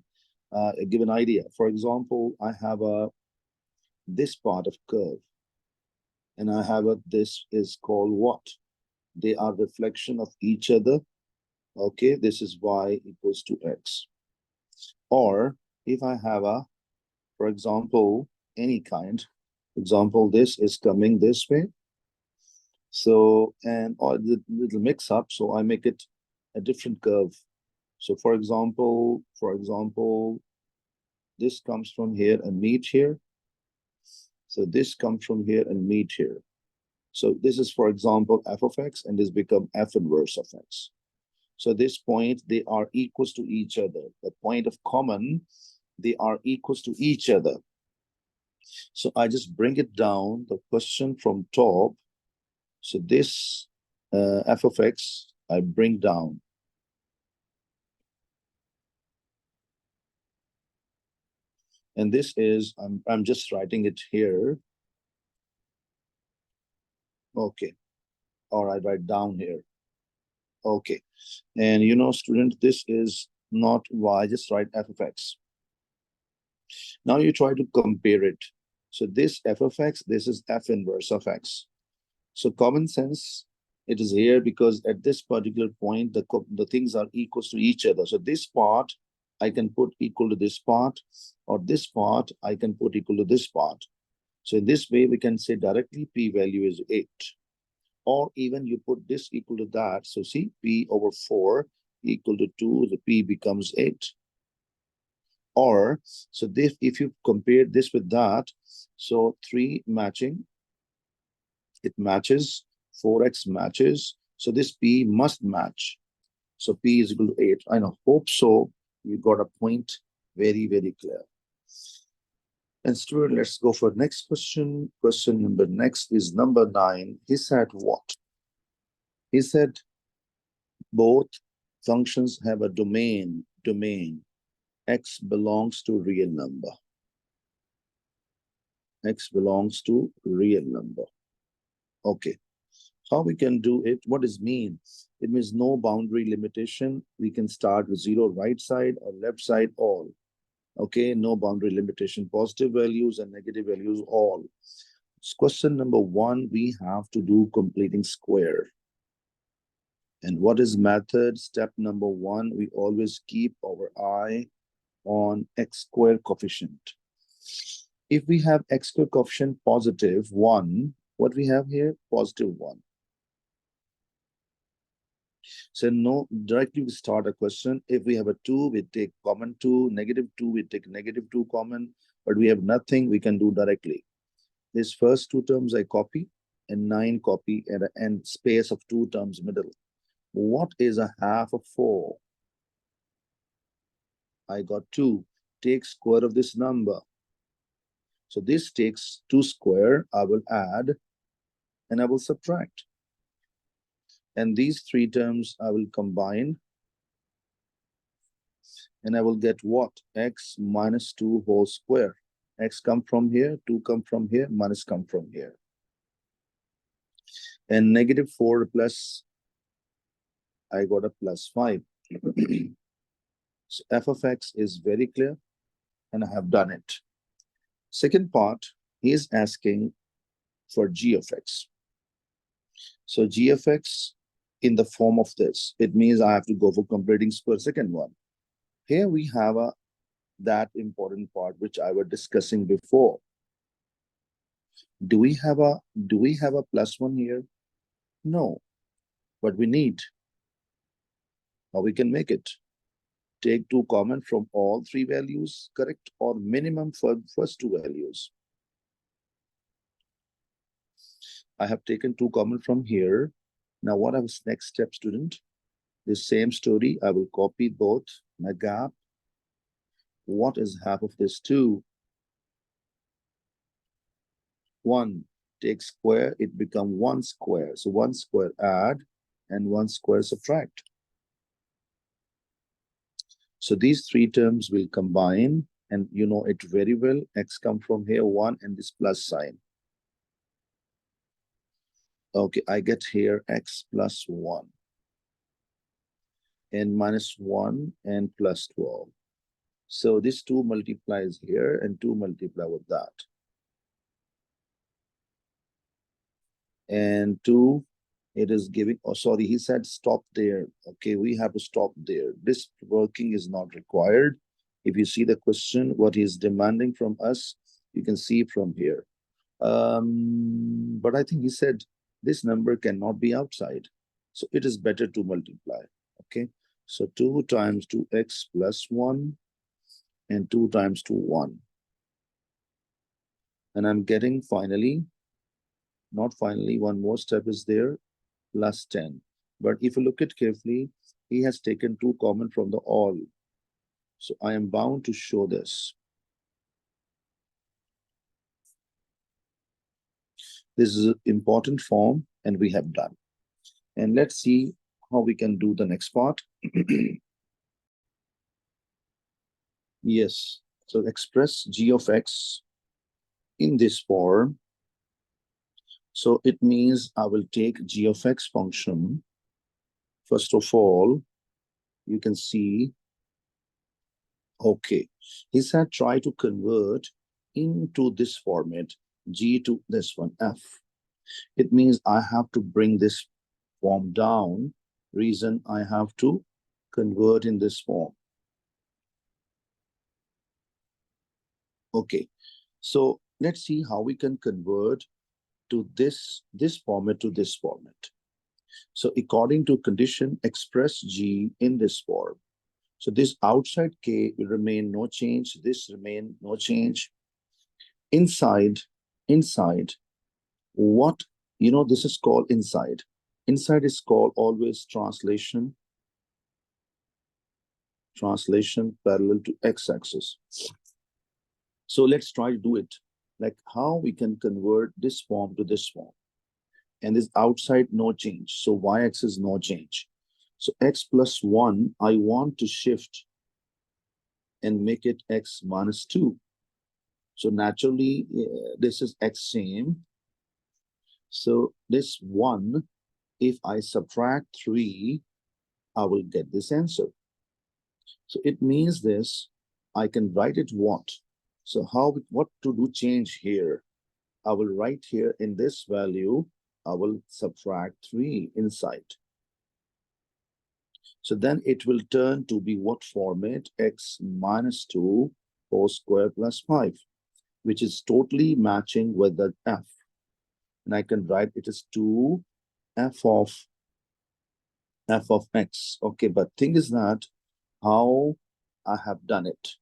give an idea. For example, I have this part of curve, and I have this is called what? They are reflection of each other. Okay, this is y equals to x. Or if I have for example, any kind, example, this is coming this way. So, and or the little mix up, so I make it a different curve. So for example, this comes from here and meet here. So this comes from here and meet here. So this is, for example, f of x, and this become f inverse of x. So this point, they are equals to each other. The point of common, they are equals to each other. So I just bring it down, the question from top. So this f of x, I bring down. And this is, I'm just writing it here. Okay. Or I write down here. Okay. And you know, student, this is not y, just write f of x. Now you try to compare it. So this f of x, this is f inverse of x. So common sense, it is here because at this particular point, the things are equal to each other. So this part, I can put equal to this part, or this part, I can put equal to this part. So in this way, we can say directly p value is 8. Or even you put this equal to that. So see, p over 4 equal to 2, the p becomes 8. Or, so this, if you compare this with that, so 3 matching, it matches, 4x matches. So this p must match. So p is equal to 8. I know, hope so. You got a point very, very clear. And student, let's go for next question. Question number next is number 9. He said what? He said both functions have a domain. X belongs to real number. X belongs to real number. Okay. How we can do it? What does it mean? It means no boundary limitation. We can start with 0 right side or left side all. Okay, no boundary limitation, positive values and negative values all. Question number 1, we have to do completing square. And what is method? Step number 1, we always keep our eye on x square coefficient. If we have x square coefficient positive 1, what we have here? Positive 1. So no, directly we start a question. If we have a 2, we take common 2, negative 2, we take negative 2 common, but we have nothing, we can do directly. These first 2 terms I copy, and 9 copy, and space of 2 terms middle. What is a half of 4? I got 2. Take square of this number. So this takes 2 square, I will add, and I will subtract. And these 3 terms I will combine, and I will get what? X minus 2 whole square. X come from here, 2 come from here, minus come from here. And negative 4 plus, I got a plus 5. So f of x is very clear, and I have done it. Second part, he is asking for g of x. So g of x in the form of this, it means I have to go for completing square. Second one. Here we have that important part which I was discussing before. Do we have a plus 1 here? No, but we need. How we can make it? Take 2 common from all 3 values, correct? Or minimum for first 2 values. I have taken 2 common from here. Now what is next step, student? The same story, I will copy both, my gap. What is half of this 2? 1. Take square, it become 1 square. So 1 square add, and 1 square subtract. So these 3 terms will combine, and you know it very well. X come from here, 1, and this plus sign. Okay, I get here x plus 1. And minus 1 and plus 12. So this 2 multiplies here, and 2 multiply with that. And 2, it is giving, oh, sorry, he said stop there. Okay, we have to stop there. This working is not required. If you see the question, what he's demanding from us, you can see from here. But I think he said this number cannot be outside. So it is better to multiply. Okay, so 2 times 2x plus 1 and 2 times 2, 1. And I'm getting finally, not finally, one more step is there, plus 10. But if you look at carefully, he has taken 2 common from the all. So I am bound to show this. This is an important form, and we have done. And let's see how we can do the next part. Yes, so express g of x in this form. So it means I will take g of x function. First of all, you can see, okay, he said try to convert into this format, G to this one, F. It means I have to bring this form down. Reason I have to convert in this form. Okay, so let's see how we can convert to this format to this format. So according to condition, express G in this form. So this outside K will remain no change. This remain no change. Inside, what, this is called inside. Inside is called always translation parallel to x-axis. So let's try to do it. Like how we can convert this form to this form. And this outside no change. So y-axis no change. So x plus 1, I want to shift and make it x minus 2. So naturally, this is x same. So this 1, if I subtract 3, I will get this answer. So it means this, I can write it what? So what to do change here? I will write here in this value, I will subtract 3 inside. So then it will turn to be what format? X minus 2 whole square plus 5, which is totally matching with the F. And I can write it as 2 f of x. Okay, but thing is that how I have done it.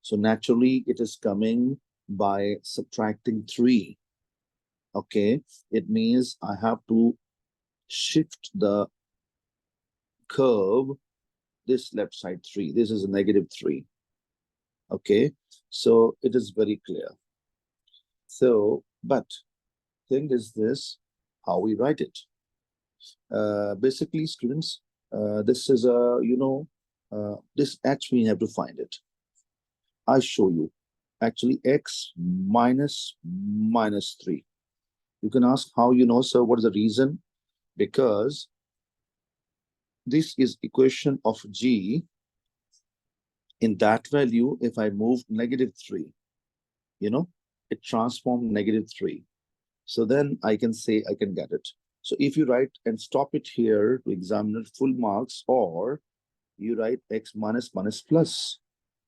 So naturally, it is coming by subtracting 3. Okay, it means I have to shift the curve this left side 3. This is a negative 3. Okay, so it is very clear. So, but thing is this, how we write it. Basically, students, this is a, this actually you have to find it. I show you. Actually, x minus 3. You can ask how you know, sir, what is the reason? Because this is equation of G. In that value, if I move negative 3, it transformed negative 3. So then I can say I can get it. So if you write and stop it here to examine full marks, or you write x minus plus.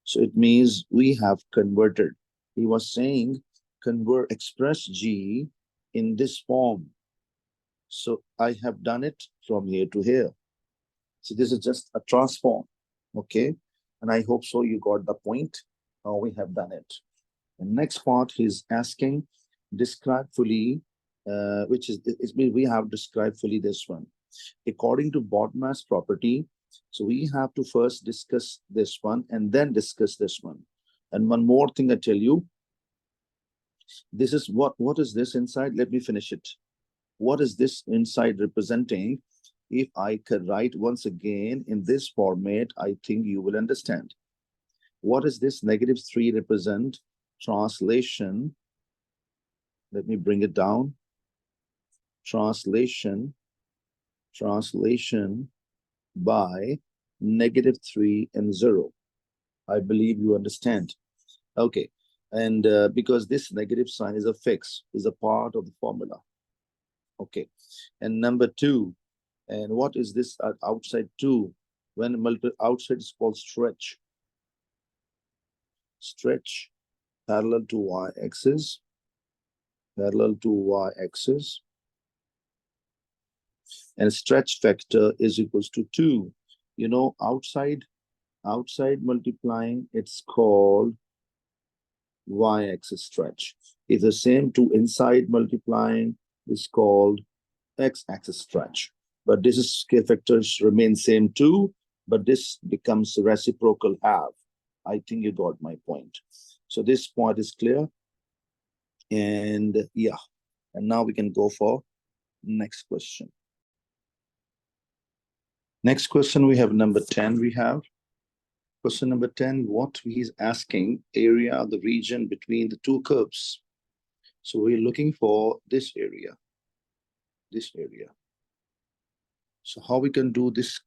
So it means we have converted. He was saying express G in this form. So I have done it from here to here. So this is just a transform. Okay. And I hope so you got the point. How we have done it. The next part is asking, describe fully, which is, we have described fully this one. According to BODMAS property, so we have to first discuss this one and then discuss this one. And one more thing I tell you, this is what is this inside? Let me finish it. What is this inside representing? If I could write once again in this format, I think you will understand. What is this negative 3 represent? Translation. Let me bring it down. Translation by negative 3 and 0. I believe you understand. Okay. And because this negative sign is a fix, is a part of the formula. Okay. And number 2, and what is this outside 2? When multiple outside is called stretch. Stretch parallel to y-axis. And stretch factor is equals to 2. Outside multiplying, it's called y-axis stretch. If the same to inside multiplying is called x-axis stretch. But this is k factors remain same too, but this becomes reciprocal half. I think you got my point. So this point is clear. And yeah, and now we can go for next question. Next question, we have number 10. We have question number 10. What he's asking, area of the region between the two curves. So we're looking for this area. So how we can do this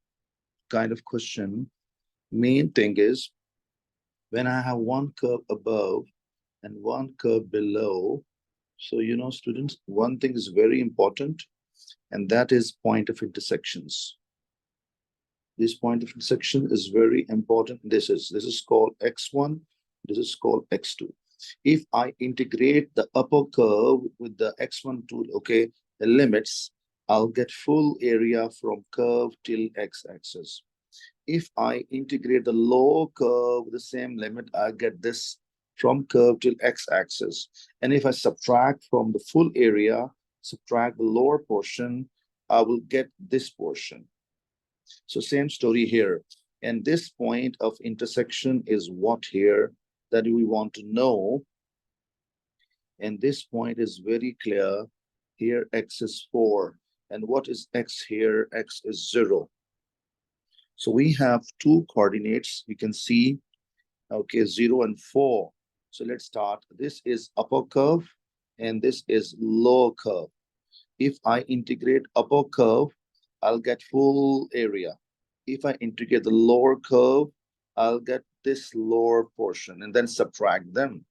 kind of question? Main thing is When I have one curve above and one curve below, so students, one thing is very important, and that is point of intersections. This point of intersection is very important. This is called x1, this is called x2. If I integrate the upper curve with the x1 to the limits, I'll get full area from curve till x-axis. If I integrate the lower curve with the same limit, I get this from curve till x-axis. And if I subtract from the full area, subtract the lower portion, I will get this portion. So same story here. And this point of intersection is what here that we want to know. And this point is very clear. Here, x is 4. And what is x here? X is 0. So we have two coordinates. You can see, 0 and 4. So let's start. This is upper curve, and this is lower curve. If I integrate upper curve, I'll get full area. If I integrate the lower curve, I'll get this lower portion and then subtract them.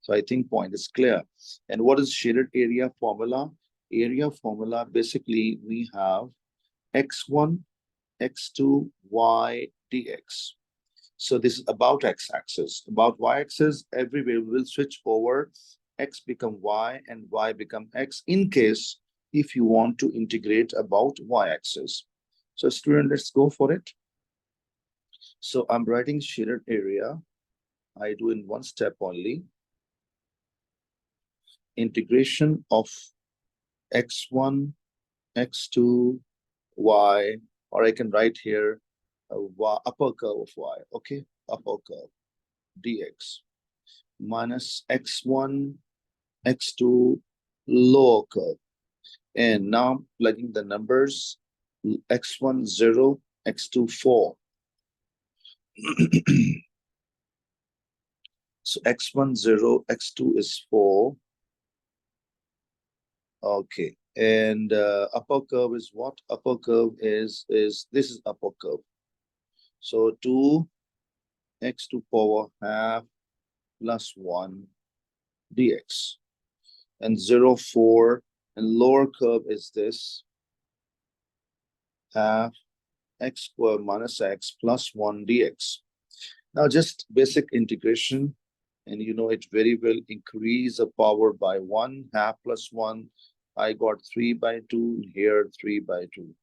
So I think point is clear. And what is shaded area formula? Area formula, basically we have x1, x2, y dx. So this is about x-axis. About y-axis, everywhere we will switch over. X become y and y become x in case if you want to integrate about y-axis. So student, let's go for it. So I'm writing shaded area. I do in one step only. Integration of x1, x2, y, or I can write here upper curve of y, okay? Upper curve, dx, minus x1, x2, lower curve. And now I'm plugging the numbers, x1, 0, x2, 4. So x1, 0, x2 is 4. Okay. And upper curve is what? Upper curve is this is upper curve. So 2 x to power half plus 1 dx. And 0, 4. And lower curve is this half x squared minus x plus 1 dx. Now just basic integration, and you know it very well. Increase the power by 1, half plus 1. I got 3 by 2, here 3 by 2.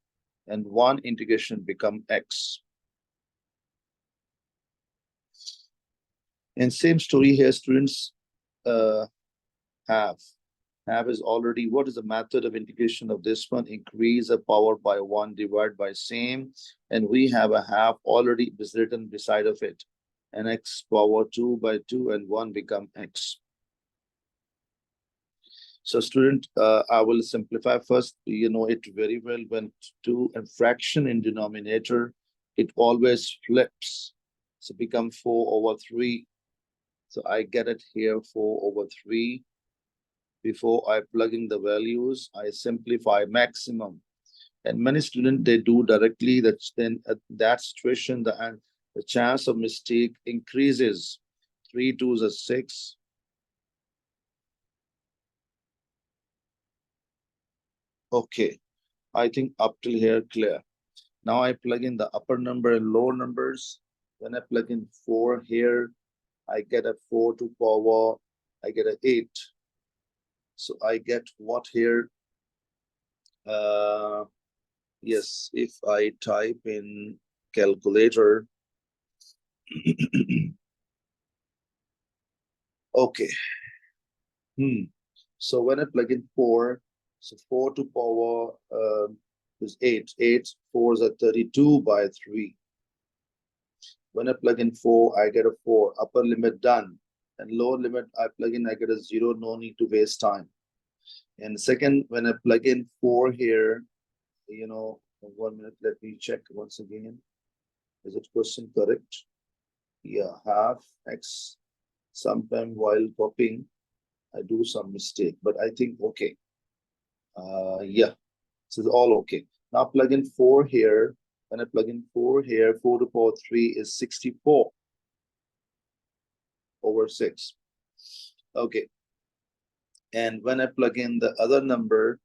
And 1 integration become x. And same story here, students. Half is already, what is the method of integration of this one? Increase the power by 1, divide by same. And we have a half already is written beside of it. And x power 2 by 2 and 1 become x. So student, I will simplify first. You know it very well. When 2 and fraction in denominator, it always flips. So become 4/3. So I get it here 4/3. Before I plug in the values, I simplify maximum. And many students, they do directly. That's then at that situation, the chance of mistake increases. 3 2s are 6. Okay, I think up till here clear. Now I plug in the upper number and lower numbers. When I plug in 4 here, I get a 4 to power, I get an 8. So I get what here? Yes, if I type in calculator. Okay. So when I plug in 4, so 4 to power is 8. 8, 4s are 32 by 3. When I plug in 4, I get a 4. Upper limit done. And lower limit, I plug in, I get a 0. No need to waste time. And second, when I plug in 4 here, you know, 1 minute, let me check once again. Is it question correct? Yeah, half x. Sometime while copying, I do some mistake, but I think okay. Yeah, so it's all okay. Now plug in 4 here. When I plug in 4 here, 4 to power 3 is 64. over 6. Okay. And when I plug in the other number,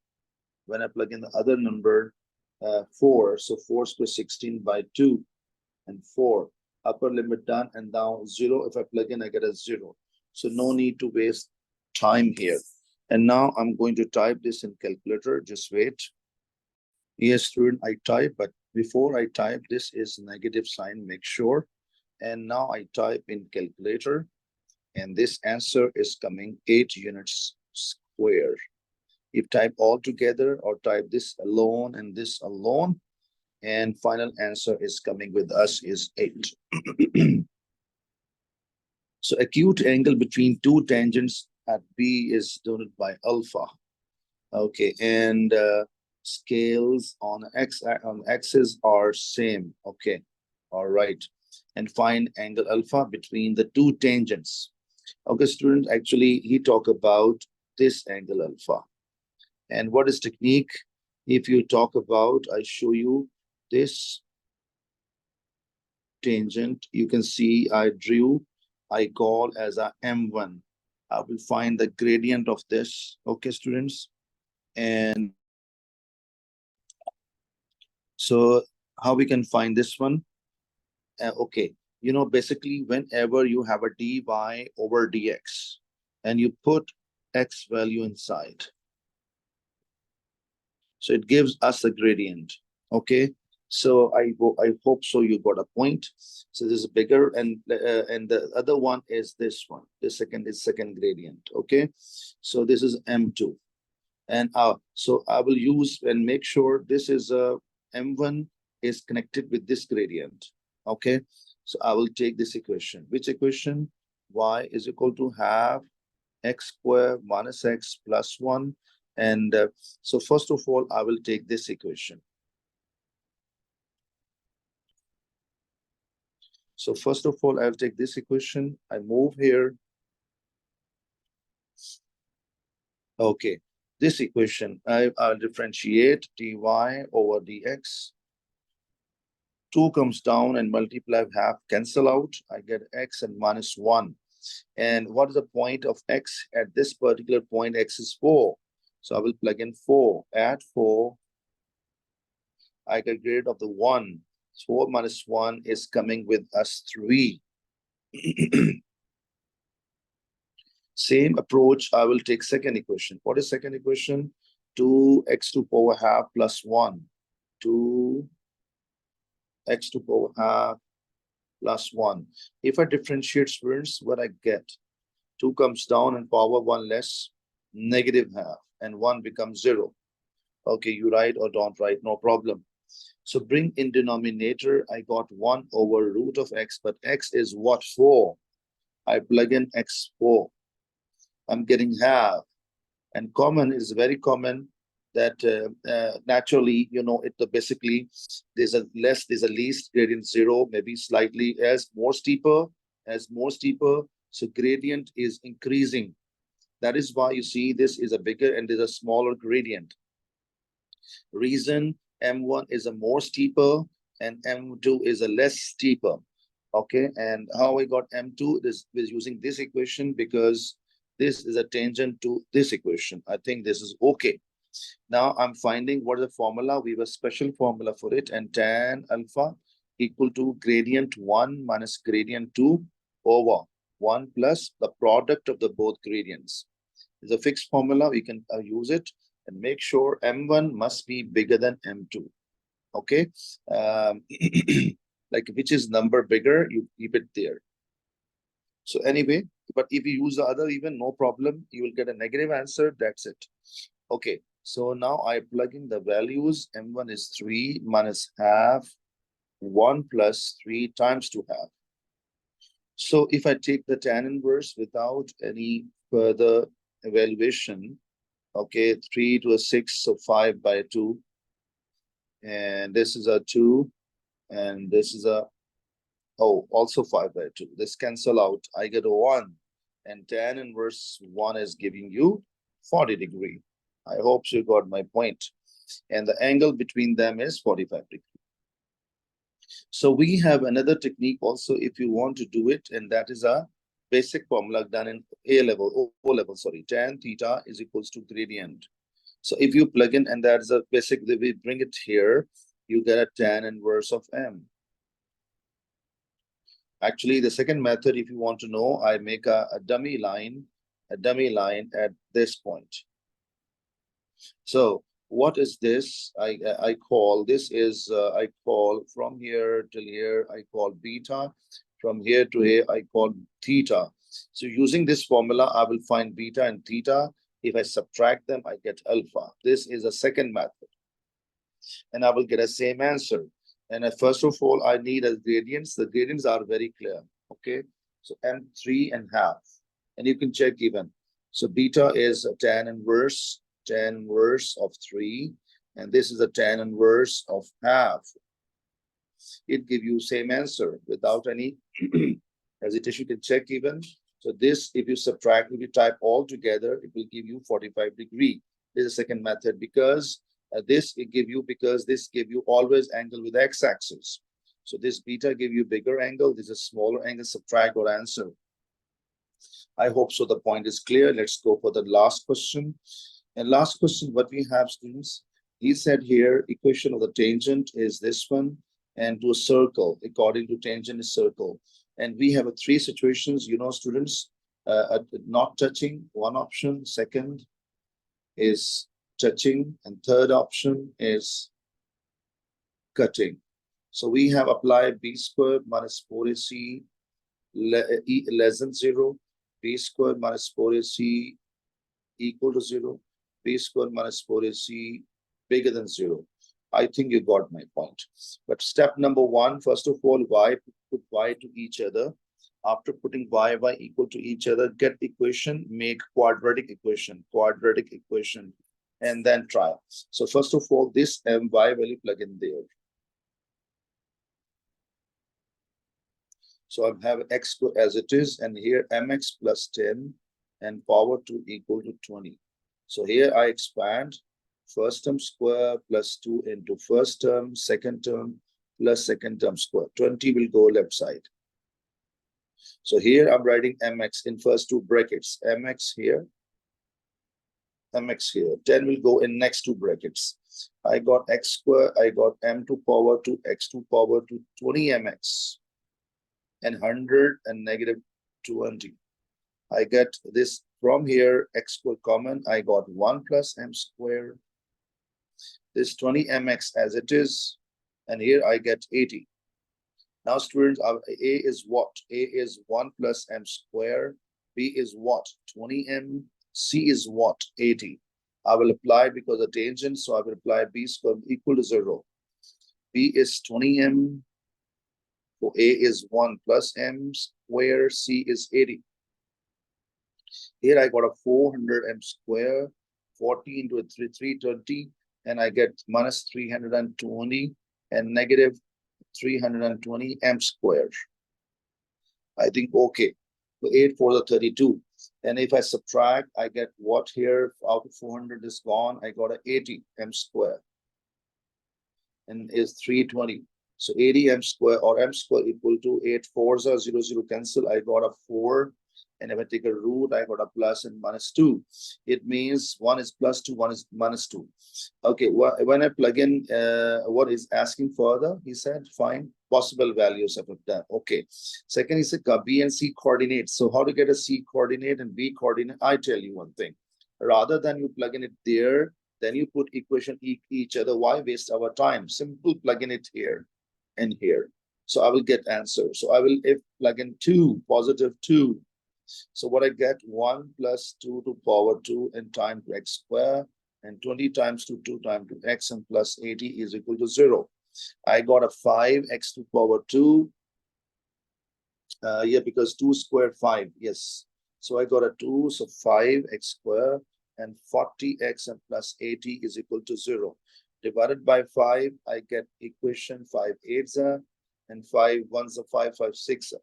4, so 4 square 16 by 2 and 4, upper limit done, and now 0. If I plug in, I get a 0. So no need to waste time here. And now I'm going to type this in calculator. Just wait. Yes, student, I type, but before I type, this is negative sign, make sure. And now I type in calculator, and this answer is coming 8 units square. You type all together or type this alone and this alone, and final answer is coming with us is 8. So acute angle between two tangents at B is denoted by alpha. Okay, and scales on axis are same. Okay, all right. And find angle alpha between the two tangents. Okay, student, actually he talk about this angle alpha. And what is technique? If you talk about, I show you this tangent. You can see I call as a M1. I will find the gradient of this. Okay, students. And so how we can find this one? Okay, you know, basically whenever you have a dy over dx and you put x value inside, so it gives us a gradient. Okay, so I hope so you got a point. So this is bigger, and the other one is this one. The second is second gradient. Okay, so this is M2, and so I will use and make sure this is a M1 is connected with this gradient. Okay, so I will take this equation. Which equation? Y is equal to half x squared minus x plus 1. And so first of all, I will take this equation. So first of all, I'll take this equation. I move here. Okay, this equation, I'll differentiate dy over dx. 2 comes down and multiply half, cancel out. I get x and minus 1. And what is the point of x? At this particular point, x is 4. So I will plug in 4. Add 4. I get rid of the 1. 4 minus 1 is coming with us 3. Same approach, I will take second equation. What is second equation? 2x to power half plus 1. 2x to power half plus 1. If I differentiate, students, what I get? 2 comes down and power 1 less, negative half, and 1 becomes 0. Okay, you write or don't write, no problem. So bring in denominator, I got 1 over root of x, but x is what? 4. I plug in x4. I'm getting half. And common is very common that naturally, you know, basically there's a least gradient 0, maybe slightly as more steeper. So gradient is increasing. That is why you see this is a bigger and there's a smaller gradient. Reason M1 is a more steeper and M2 is a less steeper. Okay, and how I got M2 is using this equation because this is a tangent to this equation. I think this is okay. Now I'm finding what is the formula. We have a special formula for it, and tan alpha equal to gradient 1 minus gradient 2 over 1 plus the product of the both gradients. It's a fixed formula. We can use it and make sure M1 must be bigger than M2. Okay, like which is number bigger, you keep it there. So anyway, but if you use the other even, no problem, you will get a negative answer. That's it. Okay, so now I plug in the values. M1 is 3 minus half, 1 plus 3 times 2 half. So if I take the tan inverse without any further evaluation, okay, 3 to a 6, so 5 by 2. And this is a 2, and this is a, oh, also 5 by 2. This cancel out. I get a 1, and tan inverse 1 is giving you 40 degree. I hope you got my point. And the angle between them is 45 degree. So we have another technique also if you want to do it, and that is a basic formula done in A level, O level, sorry, tan theta is equals to gradient. So if you plug in, and that's a basic, we bring it here, you get a tan inverse of M. Actually, the second method, if you want to know, I make a dummy line at this point. So what is this? I call this is I call from here till here, I call beta. From here to here, I call theta. So using this formula, I will find beta and theta. If I subtract them, I get alpha. This is a second method. And I will get a same answer. And first of all, I need a gradients. The gradients are very clear. Okay. So M3.5. And you can check even. So beta is a tan inverse of 3. And this is a tan inverse of half. It gives you same answer without any hesitation. You can check even. So this, if you subtract, if you type all together, it will give you 45 degree. This is the second method because this give you always angle with x-axis. So this beta give you bigger angle. This is smaller angle. Subtract or answer. I hope so. The point is clear. Let's go for the last question. And last question, what we have, students? He said here, equation of the tangent is this one, and to a circle, according to tangent is circle. And we have three situations, you know, students, not touching, one option. Second is touching, and third option is cutting. So we have applied b squared minus 4ac less than 0, b squared minus 4ac equal to 0, b squared minus 4ac bigger than 0. I think you got my point. But step number one, first of all, put y to each other. After putting y equal to each other, get equation, make quadratic equation, and then try. So first of all, this my value plug in there. So I have x as it is, and here mx plus 10 and power 2 equal to 20. So here I expand first term square plus 2 into first term, second term plus second term square. 20 will go left side. So here I'm writing mx in first two brackets. mx here, 10 will go in next two brackets. I got x square, I got m to power 2, x to power 2, 20 mx and 100 and negative 20. I get this from here, x square common, I got 1 plus m square. This 20 mx as it is, and here I get 80. Now students, A is what? A is 1 plus m square, B is what? 20m, C is what? 80. I will apply because the tangent, so I will apply b square equal to 0. B is 20m, so A is 1 plus m square, C is 80. Here I got a 400m square, 40 into 320, and I get minus 320 and negative 320 m squared. I think okay. So 8 for the 32. And if I subtract, I get what here out of 400 is gone. I got a 80 m square and is 320. So 80 m square or m square equal to 8 4s are 0 0 cancel. I got a 4. And if I take a root, I got a plus and minus 2. It means one is plus 2, one is minus 2. Okay, when I plug in what is asking further, he said, find possible values of that. Okay. Second, he said B and C coordinates. So how to get a C coordinate and B coordinate? I tell you one thing. Rather than you plug in it there, then you put equation each other. Why waste our time? Simple plug in it here and here. So I will get answer. So I will plug in 2, positive 2. So what I get 1 plus 2 to power 2 and time to x square and 20 times 2 times to x and plus 80 is equal to 0. I got a 5x to power 2. Yeah, because 2 squared 5. Yes. So I got a 2. So 5x square and 40x and plus 80 is equal to 0. Divided by 5, I get equation 5 8s and 5 1s are 5 5 6.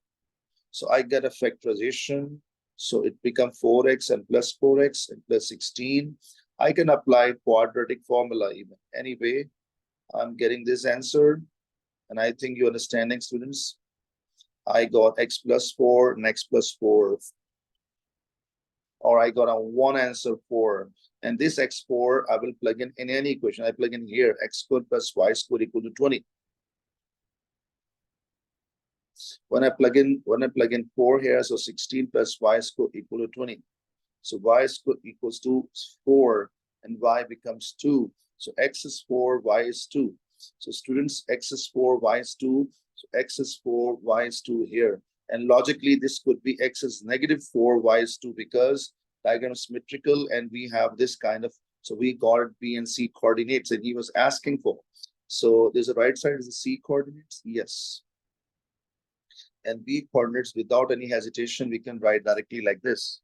So I get a factorization. So it becomes 4x and plus 4x and plus 16. I can apply quadratic formula even. Anyway, I'm getting this answer. And I think you're understanding, students. I got x plus 4 and x plus 4. Or I got a one answer 4. And this x4, I will plug in any equation. I plug in here, x squared plus y squared equal to 20. When I plug in 4 here, so 16 plus y squared equal to 20. So y squared equals to 4 and y becomes 2. So x is 4, y is 2. So students, x is 4, y is 2. So x is 4, y is 2 here. And logically, this could be x is negative 4, y is 2 because diagram is symmetrical and we have this kind of, so we got B and C coordinates and he was asking for. So there's a right side is the C coordinates? Yes. And B coordinates without any hesitation, we can write directly like this.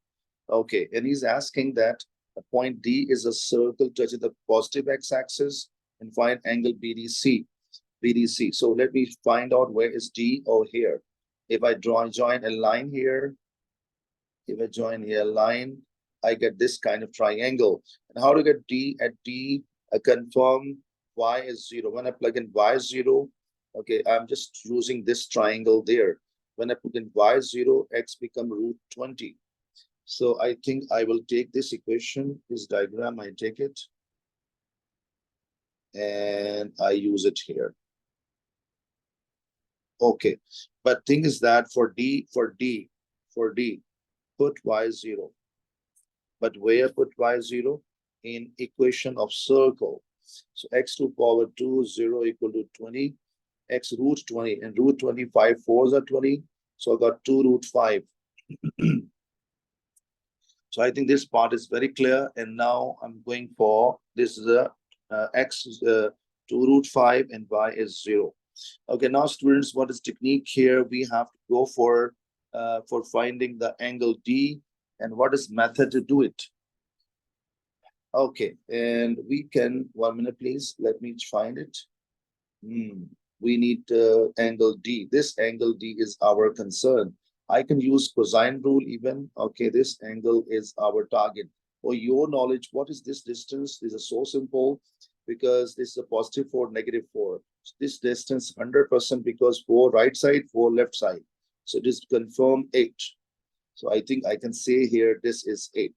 Okay, and he's asking that the point D is a circle touching the positive x-axis and find angle BDC. BDC. So let me find out where is D. Oh, here. If I join a line here, if I join here a line, I get this kind of triangle. And how to get D? At D, I confirm y is 0. When I plug in y is 0, okay, I'm just using this triangle there. When I put in y is 0, x become root 20. So I think I will take this equation, this diagram, I take it, and I use it here. Okay, but thing is that for D, put y 0. But where put y 0? In equation of circle. So x to power 2, 0 equal to 20, x root 20, and root 25, 4s are 20. So I got 2 root 5. So I think this part is very clear. And now I'm going for this is a x 2 root 5 and y is 0. Okay, now students, what is technique here? We have to go for finding the angle D, and what is method to do it? Okay, and we can 1 minute, please. Let me find it. We need angle D. This angle D is our concern. I can use cosine rule even. Okay, this angle is our target. For your knowledge, what is this distance? This is so simple because this is a positive 4, negative 4. So this distance 100% because 4 right side, 4 left side. So just confirm 8. So I think I can say here this is 8.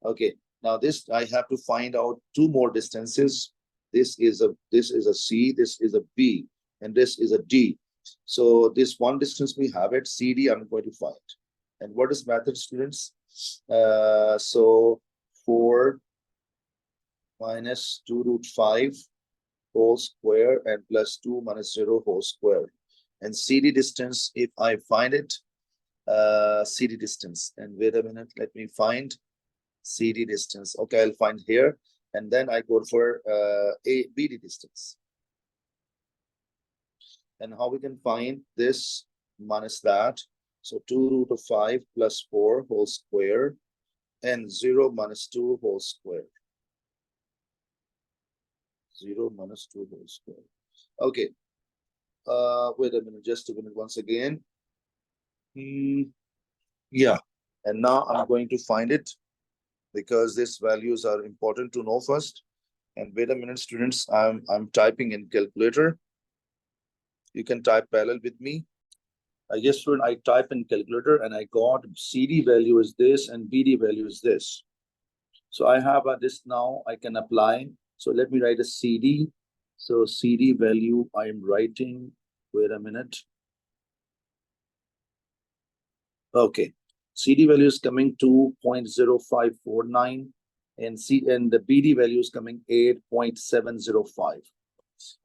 Okay, now this I have to find out 2 more distances. This is a C, this is a B, and this is a D. So this one distance we have it, CD, I'm going to find. And what is method, students? So 4 minus 2 root 5 whole square and plus 2 minus 0 whole square. And CD distance, if I find it, CD distance. And wait a minute, let me find CD distance. Okay, I'll find here. And then I go for BD distance. And how we can find this minus that? So 2 root of 5 plus 4 whole square and 0 minus 2 whole square. 0 minus 2 whole square. Okay. Wait a minute, just a minute once again. Yeah. And now I'm going to find it because these values are important to know first. And wait a minute, students, I'm typing in calculator. You can type parallel with me. Yes, student, I type in calculator and I got CD value is this and BD value is this. So I have this now, I can apply. So let me write a CD. So CD value I'm writing, wait a minute. Okay, CD value is coming to 0.0549 and the BD value is coming 8.705.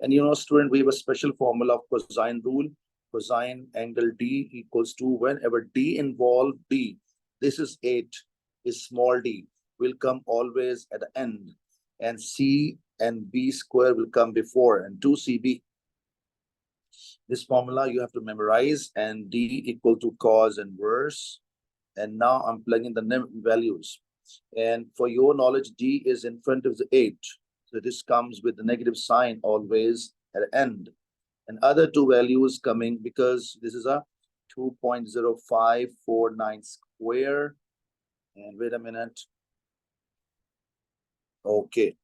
And you know, student, we have a special formula of cosine rule. Cosine angle D equals to whenever D involve D, this is 8, is small d, will come always at the end. And C and B square will come before and 2CB. This formula you have to memorize and D equal to cos inverse. And now I'm plugging the values. And for your knowledge, D is in front of the 8. So this comes with the negative sign always at the end. And other 2 values coming because this is a 2.0549 square. And wait a minute. Okay.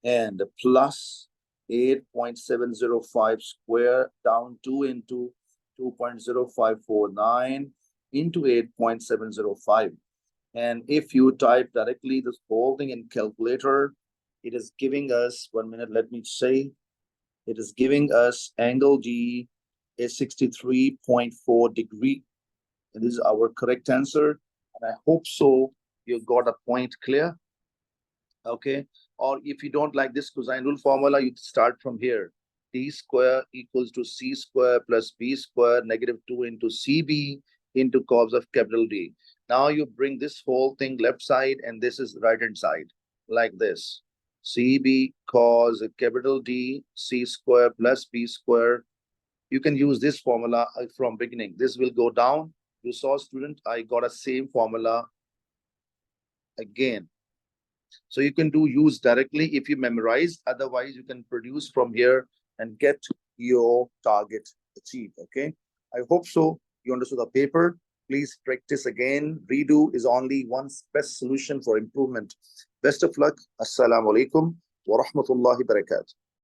And plus 8.705 square down 2 into 2.0549 into 8.705. And if you type directly this whole thing in calculator, it is giving us, 1 minute, let me say, it is giving us angle D is 63.4 degree. And this is our correct answer. And I hope so you got a point clear. Okay. Or if you don't like this cosine rule formula, you start from here. D square equals to C square plus B square negative 2 into CB into cos of capital D. Now you bring this whole thing left side and this is right hand side like this. CB cos capital D C square plus B square. You can use this formula from beginning. This will go down. You saw, student, I got a same formula again. So you can use directly if you memorize. Otherwise, you can produce from here and get your target achieved. Okay. I hope so. You understood the paper. Please practice again. Redo is only one best solution for improvement. Best of luck. Assalamu alaikum wa rahmatullahi barakatuh.